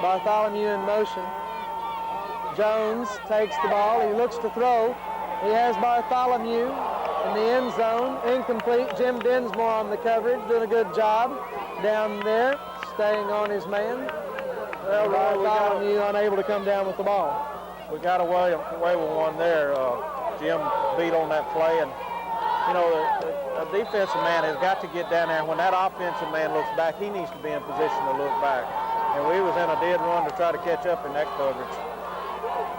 Bartholomew in motion. Jones takes the ball. He looks to throw. He has Bartholomew in the end zone. Incomplete. Jim Dinsmore on the coverage, doing a good job down there, staying on his man. Well, Bartholomew unable to come down with the ball. We got away with one there. Jim beat on that play, and you know the defensive man has got to get down there. When that offensive man looks back, he needs to be in position to look back. And we was in a dead run to try to catch up in that coverage.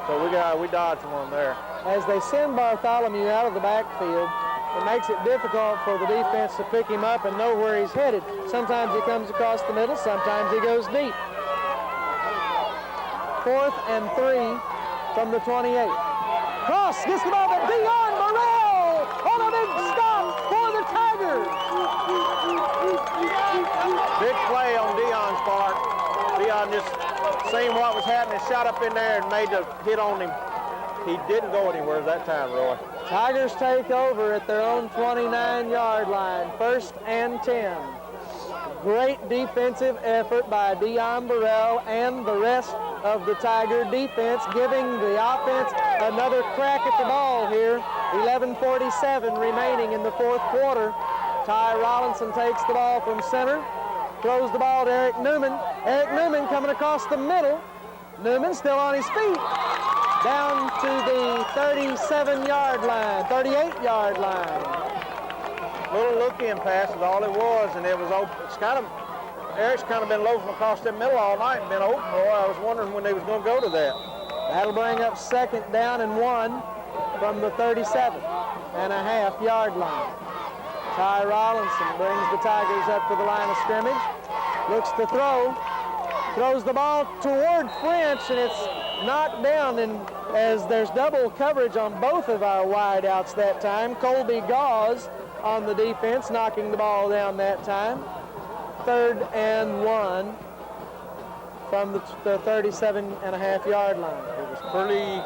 So we dodged one there. As they send Bartholomew out of the backfield, it makes it difficult for the defense to pick him up and know where he's headed. Sometimes he comes across the middle, sometimes he goes deep. 4th and 3 from the 28. Cross gets the ball to Dion Burrell on a big stop for the Tigers. Big play on Dion's part. Dion just seen what was happening, shot up in there and made the hit on him. He didn't go anywhere that time, Roy. Tigers take over at their own 29-yard line, 1st and 10. Great defensive effort by Dion Burrell and the rest of the Tiger defense, giving the offense another crack at the ball here. 11:47 remaining in the fourth quarter. Ty Rollinson takes the ball from center, throws the ball to Eric Newman. Eric Newman coming across the middle. Newman still on his feet. Down to the 37-yard line, 38-yard line. Little look-in pass is all it was, and it was open. Eric's kind of been loafing across the middle all night and been open. Boy, I was wondering when they was going to go to that. That'll bring up 2nd down and 1 from the 37.5-yard line. Ty Rollinson brings the Tigers up to the line of scrimmage. Looks to throw. Throws the ball toward French, and it's knocked down, and as there's double coverage on both of our wideouts that time. Colby Gauze on the defense, knocking the ball down that time. 3rd and 1 from the 37.5-yard line. It was pretty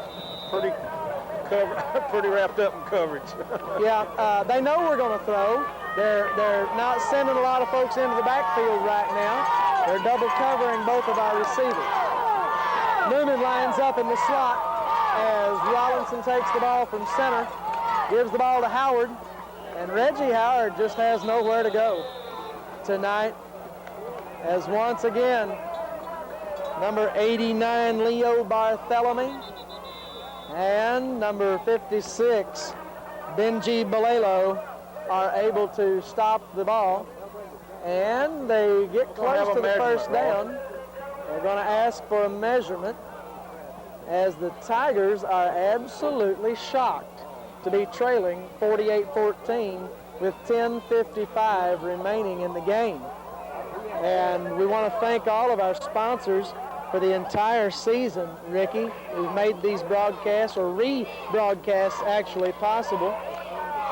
covered, pretty wrapped up in coverage. Yeah, they know we're going to throw. They're not sending a lot of folks into the backfield right now. They're double covering both of our receivers. Newman lines up in the slot as Rollinson takes the ball from center, gives the ball to Howard, and Reggie Howard just has nowhere to go tonight, as once again, number 89, Leo Barthelemy, and number 56, Benji Balelo, are able to stop the ball, and they get close to the first down. They're going to ask for a measurement, as the Tigers are absolutely shocked to be trailing 48-14 with 10:55 remaining in the game. And we want to thank all of our sponsors for the entire season, Ricky, who've made these broadcasts, or re-broadcasts actually, possible.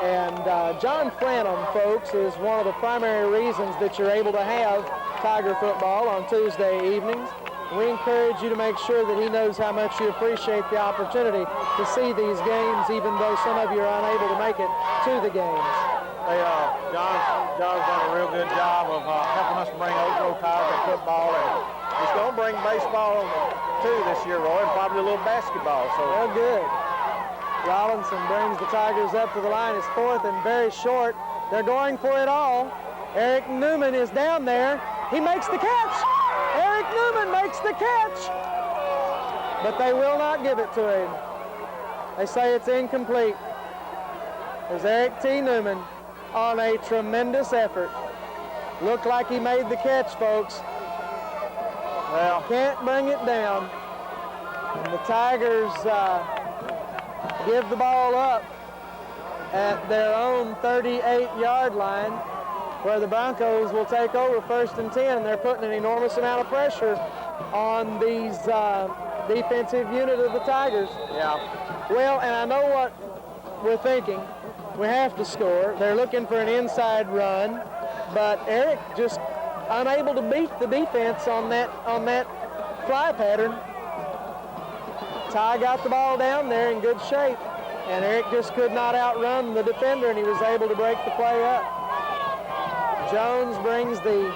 And John Flanham, folks, is one of the primary reasons that you're able to have Tiger football on Tuesday evenings. We encourage you to make sure that he knows how much you appreciate the opportunity to see these games, even though some of you are unable to make it to the games. John's done a real good job of helping us bring Oak Grove Tiger football, and he's going to bring baseball too this year, Roy, and probably a little basketball. So well, good. Rollinson brings the Tigers up to the line. It's 4th and very short. They're going for it all. Eric Newman is down there. He makes the catch. Eric Newman makes the catch. But they will not give it to him. They say it's incomplete. There's Eric T. Newman on a tremendous effort. Looked like he made the catch, folks. Well, can't bring it down. And the Tigers give the ball up at their own 38-yard line, where the Broncos will take over 1st and 10, and they're putting an enormous amount of pressure on these defensive unit of the Tigers. yeah, Well, and I know what we're thinking. We have to score. They're looking for an inside run, but Eric just unable to beat the defense on that fly pattern. Ty got the ball down there in good shape, and Eric just could not outrun the defender, and he was able to break the play up. Jones brings the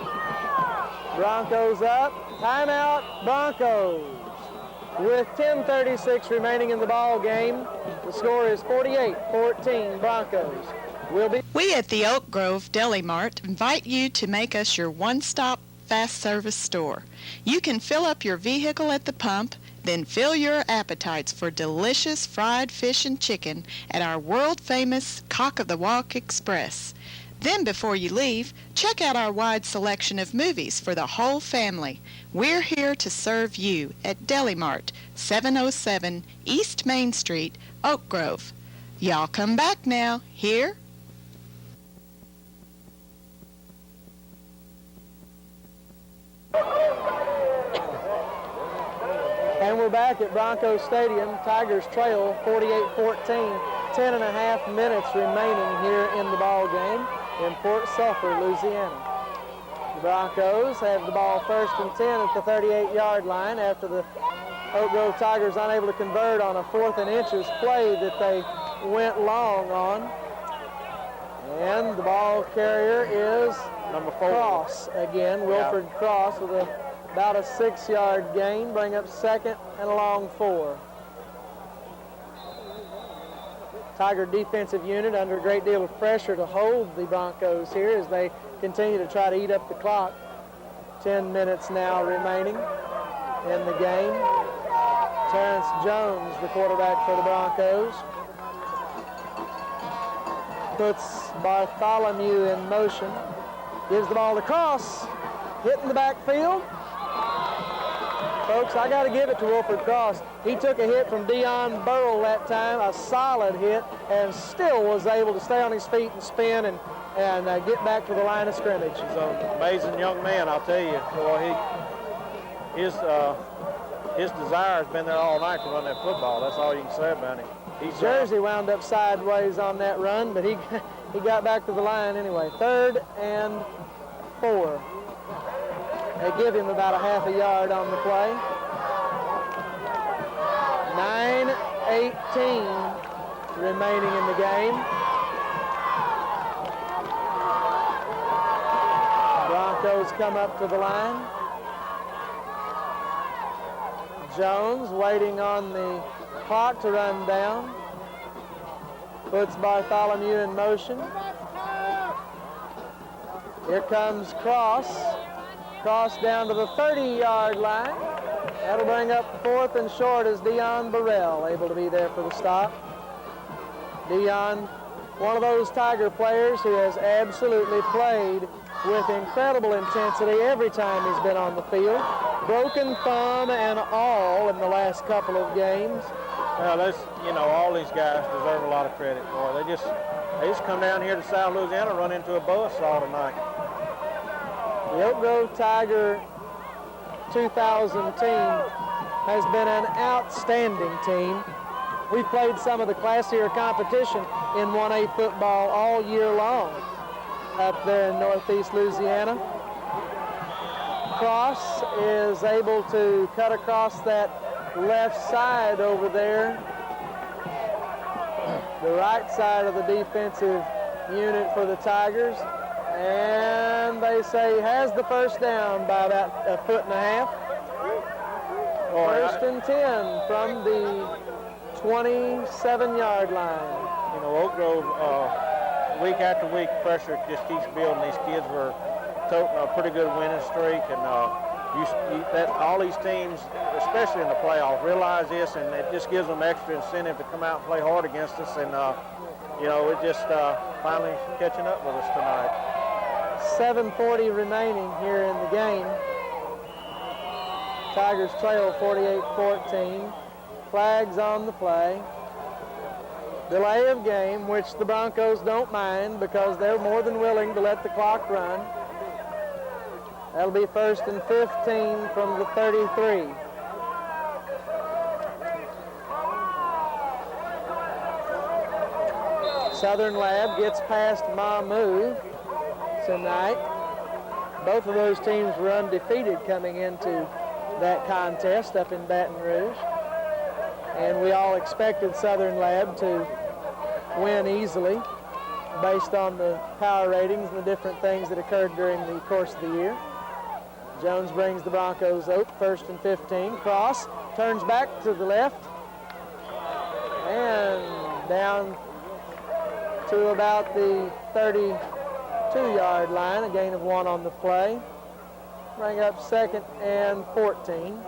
Broncos up. Timeout, Broncos. With 10:36 remaining in the ball game, the score is 48-14 Broncos. We at the Oak Grove Deli Mart invite you to make us your one-stop fast service store. You can fill up your vehicle at the pump, then fill your appetites for delicious fried fish and chicken at our world-famous Cock of the Walk Express. Then before you leave, check out our wide selection of movies for the whole family. We're here to serve you at Deli Mart, 707 East Main Street, Oak Grove. Y'all come back now. Here? And we're back at Broncos Stadium. Tigers trail 48-14. 10.5 minutes remaining here in the ball game in Port Sulphur, Louisiana. The Broncos have the ball 1st and 10 at the 38-yard line after the Oak Grove Tigers unable to convert on a 4th and inches play that they went long on. And the ball carrier is number 4. Cross again, Wilfred Cross with a About a 6-yard gain, bring up second and a long 4. Tiger defensive unit under a great deal of pressure to hold the Broncos here as they continue to try to eat up the clock. 10 minutes now remaining in the game. Terrence Jones, the quarterback for the Broncos, puts Bartholomew in motion, gives the ball to Cross, hitting the backfield. Folks, I got to give it to Wilford Cross. He took a hit from Dion Burrell that time, a solid hit, and still was able to stay on his feet and spin and get back to the line of scrimmage. He's an amazing young man, I'll tell you. Boy, his desire has been there all night to run that football. That's all you can say about him. Jersey wound up sideways on that run, but he got back to the line anyway. 3rd and 4. They give him about a half a yard on the play. 9:18 remaining in the game. Broncos come up to the line. Jones waiting on the clock to run down. Puts Bartholomew in motion. Here comes Cross. Cross down to the 30-yard line. That'll bring up 4th and short as Dion Burrell able to be there for the stop. Dion, one of those Tiger players who has absolutely played with incredible intensity every time he's been on the field. Broken thumb and all in the last couple of games. Well, all these guys deserve a lot of credit for it. They just come down here to South Louisiana and run into a buzzsaw tonight. The Oak Grove Tiger 2000 team has been an outstanding team. We played some of the classier competition in 1A football all year long up there in Northeast Louisiana. Cross is able to cut across that left side over there. The right side of the defensive unit for the Tigers. And they say has the first down by about 1.5 feet. First and 10 from the 27-yard line. Oak Grove, week after week, pressure just keeps building. These kids were toting a pretty good winning streak, and all these teams, especially in the playoffs, realize this, and it just gives them extra incentive to come out and play hard against us. And we're just finally catching up with us tonight. 7:40 remaining here in the game. Tigers trail 48-14. Flags on the play. Delay of game, which the Broncos don't mind because they're more than willing to let the clock run. That'll be 1st and 15 from the 33. Southern Lab gets past Mamou tonight. Both of those teams were undefeated coming into that contest up in Baton Rouge. And we all expected Southern Lab to win easily based on the power ratings and the different things that occurred during the course of the year. Jones brings the Broncos out, 1st and 15. Cross turns back to the left and down to about the 32-yard line, a gain of 1 on the play. Bring up 2nd and 14.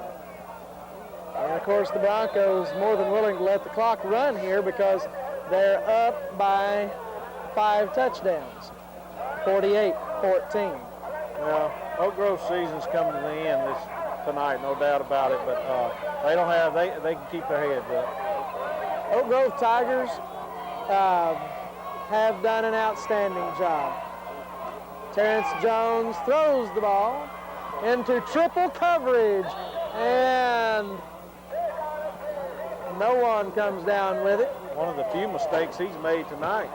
And of course the Broncos more than willing to let the clock run here because they're up by 5 touchdowns, 48-14. Well, Oak Grove season's coming to the end tonight, no doubt about it, but they can keep their heads up. Oak Grove Tigers have done an outstanding job. Terrence Jones throws the ball into triple coverage, and no one comes down with it. One of the few mistakes he's made tonight.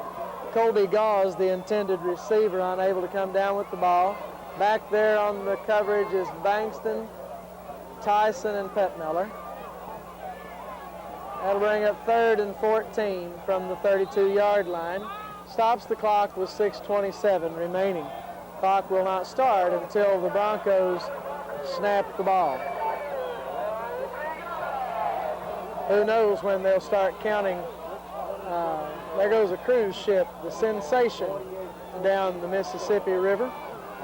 Colby Gauze, the intended receiver, unable to come down with the ball. Back there on the coverage is Bankston, Tyson, and Petmiller. That'll bring up 3rd and 14 from the 32-yard line. Stops the clock with 6:27 remaining. Clock will not start until the Broncos snapped the ball. Who knows when they'll start counting. There goes a cruise ship, the Sensation, down the Mississippi River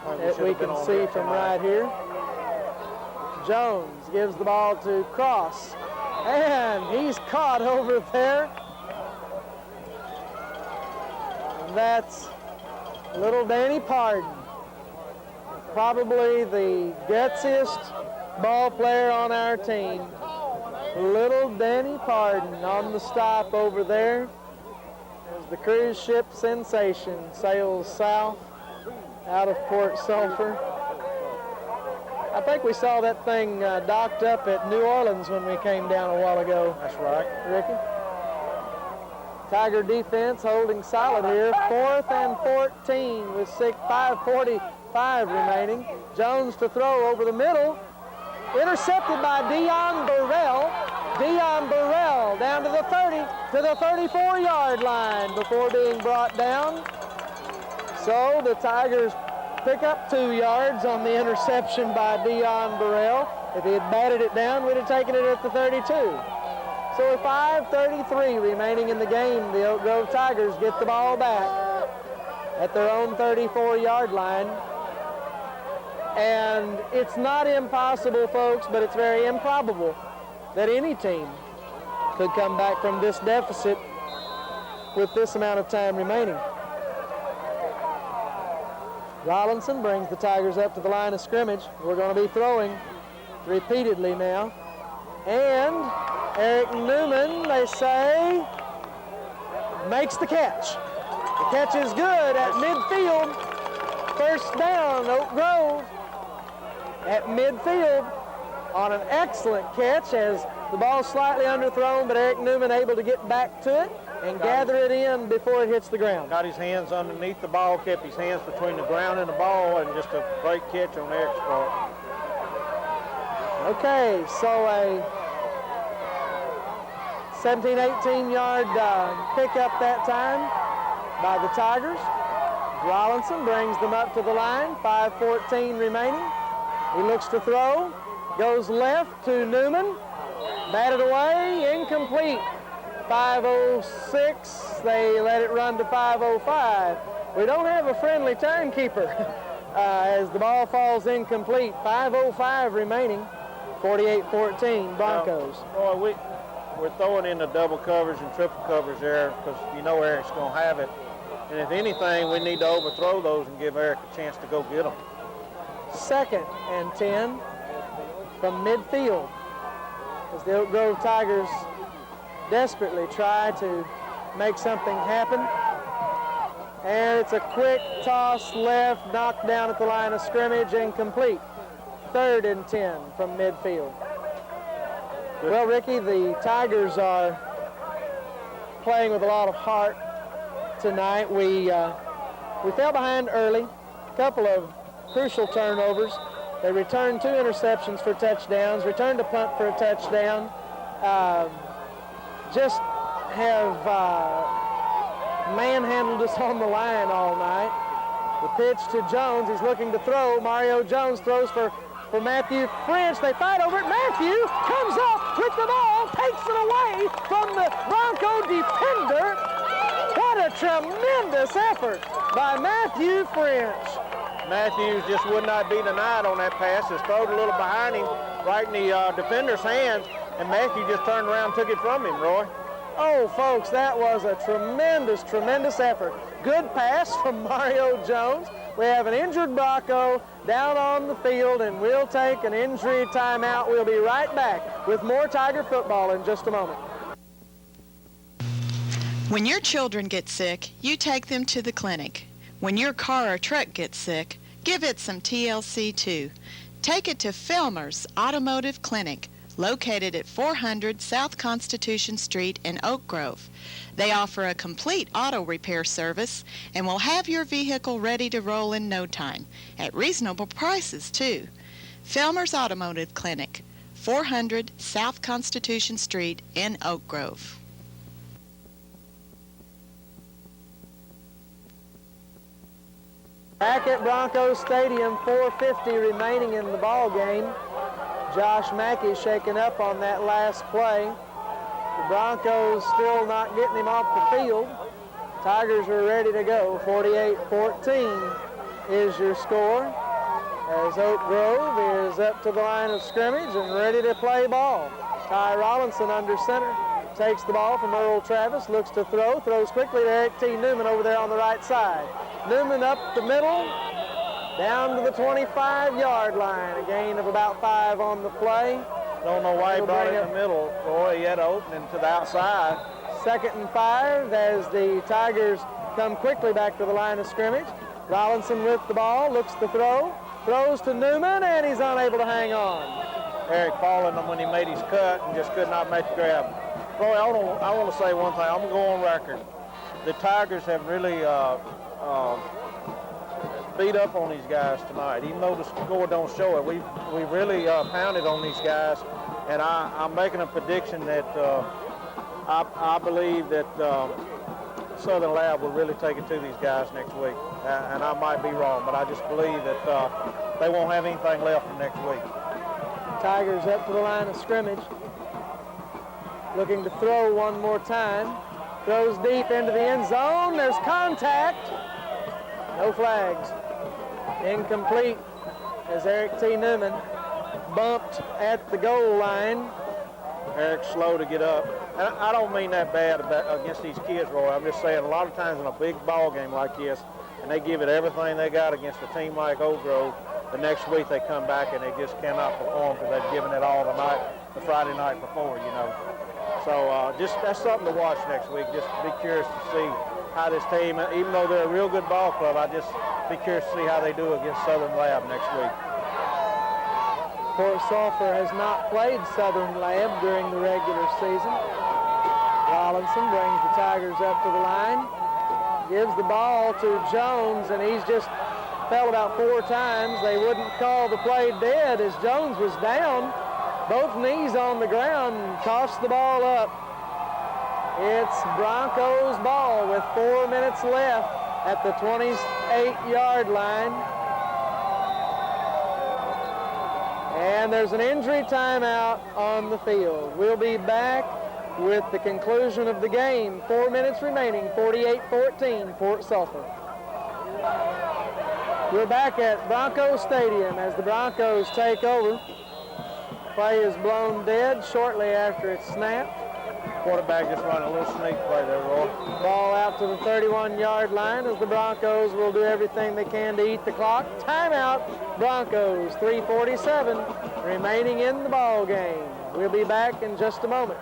that we can see from right here. Jones gives the ball to Cross, and he's caught over there. And that's little Danny Pardon, probably the gutsiest ball player on our team. Little Danny Pardon on the stop over there as the cruise ship Sensation sails south out of Port Sulphur. I think we saw that thing docked up at New Orleans when we came down a while ago. That's right. Ricky? Tiger defense holding solid here. 4th and 14 with 5:45 remaining. Jones to throw over the middle. Intercepted by Dion Burrell. Dion Burrell down to the 30, to the 34-yard line before being brought down. So the Tigers pick up 2 yards on the interception by Dion Burrell. If he had batted it down, we'd have taken it at the 32. So with 5:33 remaining in the game, the Oak Grove Tigers get the ball back at their own 34-yard line. And it's not impossible, folks, but it's very improbable that any team could come back from this deficit with this amount of time remaining. Robinson brings the Tigers up to the line of scrimmage. We're going to be throwing repeatedly now. And Eric Newman, they say, makes the catch. The catch is good at midfield. First down, Oak Grove at midfield on an excellent catch as the ball slightly underthrown, but Eric Newman able to get back to it and gather it in before it hits the ground. Got his hands underneath the ball, kept his hands between the ground and the ball, and just a great catch on Eric's part. Okay, so a 17, 18-yard pickup that time by the Tigers. Rollinson brings them up to the line, 5:14 remaining. He looks to throw, goes left to Newman, batted away, incomplete. 5:06, they let it run to 5:05. We don't have a friendly turn keeper as the ball falls incomplete. 5:05 remaining, 48-14 Broncos. Boy, we're throwing in the double coverage and triple coverage there because you know Eric's going to have it. And if anything, we need to overthrow those and give Eric a chance to go get them. 2nd and 10 from midfield as the Oak Grove Tigers desperately try to make something happen. And it's a quick toss left, knocked down at the line of scrimmage, incomplete. 3rd and 10 from midfield. Well, Ricky, the Tigers are playing with a lot of heart tonight. We fell behind early, a couple of crucial turnovers. They returned 2 interceptions for touchdowns, returned a punt for a touchdown. Just have manhandled us on the line all night. The pitch to Jones, he's looking to throw. Mario Jones throws for Matthew French. They fight over it. Matthew comes up with the ball, takes it away from the Bronco defender. What a tremendous effort by Matthew French. Matthews just would not be denied on that pass. Just threw it a little behind him, right in the defender's hands, and Matthew just turned around and took it from him, Roy. Oh, folks, that was a tremendous, tremendous effort. Good pass from Mario Jones. We have an injured Bronco down on the field, and we'll take an injury timeout. We'll be right back with more Tiger football in just a moment. When your children get sick, you take them to the clinic. When your car or truck gets sick, give it some TLC too. Take it to Felmer's Automotive Clinic, located at 400 South Constitution Street in Oak Grove. They offer a complete auto repair service and will have your vehicle ready to roll in no time, at reasonable prices too. Felmer's Automotive Clinic, 400 South Constitution Street in Oak Grove. Back at Broncos Stadium, 4:50 remaining in the ball game. Josh Mackey shaken up on that last play. The Broncos still not getting him off the field. Tigers are ready to go. 48-14 is your score, as Oak Grove is up to the line of scrimmage and ready to play ball. Ty Rollinson under center. Takes the ball from Earl Travis, looks to throw, throws quickly to Eric T. Newman over there on the right side. Newman up the middle, down to the 25-yard line. A gain of about 5 on the play. Don't know why he brought it in the middle, Roy. He had an opening to the outside. 2nd and 5 as the Tigers come quickly back to the line of scrimmage. Rollinson with the ball, looks to throw, throws to Newman, and he's unable to hang on. Eric following him when he made his cut and just could not make the grab. Roy, I want to say one thing. I'm going to go on record. The Tigers have really beat up on these guys tonight. Even though the score don't show it, we really pounded on these guys. And I'm making a prediction that I believe that Southern Lab will really take it to these guys next week. And I might be wrong, but I just believe that they won't have anything left for next week. Tigers up to the line of scrimmage. Looking to throw one more time. Throws deep into the end zone. There's contact. No flags. Incomplete as Eric T. Newman bumped at the goal line. Eric's slow to get up. And I don't mean that bad against these kids, Roy. I'm just saying a lot of times in a big ball game like this, and they give it everything they got against a team like Oak Grove, the next week they come back and they just cannot perform because they've given it all the Friday night before, you know. So that's something to watch next week. Just be curious to see how this team, even though they're a real good ball club, I just be curious to see how they do against Southern Lab next week. Port Sulphur has not played Southern Lab during the regular season. Rollinson brings the Tigers up to the line, gives the ball to Jones, and he's just fell about 4 times. They wouldn't call the play dead as Jones was down. Both knees on the ground and tossed the ball up. It's Broncos ball with 4 minutes left at the 28-yard line. And there's an injury timeout on the field. We'll be back with the conclusion of the game. 4 minutes remaining, 48-14, Port Sulphur. We're back at Broncos Stadium as the Broncos take over. Play is blown dead shortly after it's snapped. Quarterback just running a little sneak play there, Roy. Ball out to the 31-yard line as the Broncos will do everything they can to eat the clock. Timeout, Broncos, 3:47 remaining in the ball game. We'll be back in just a moment.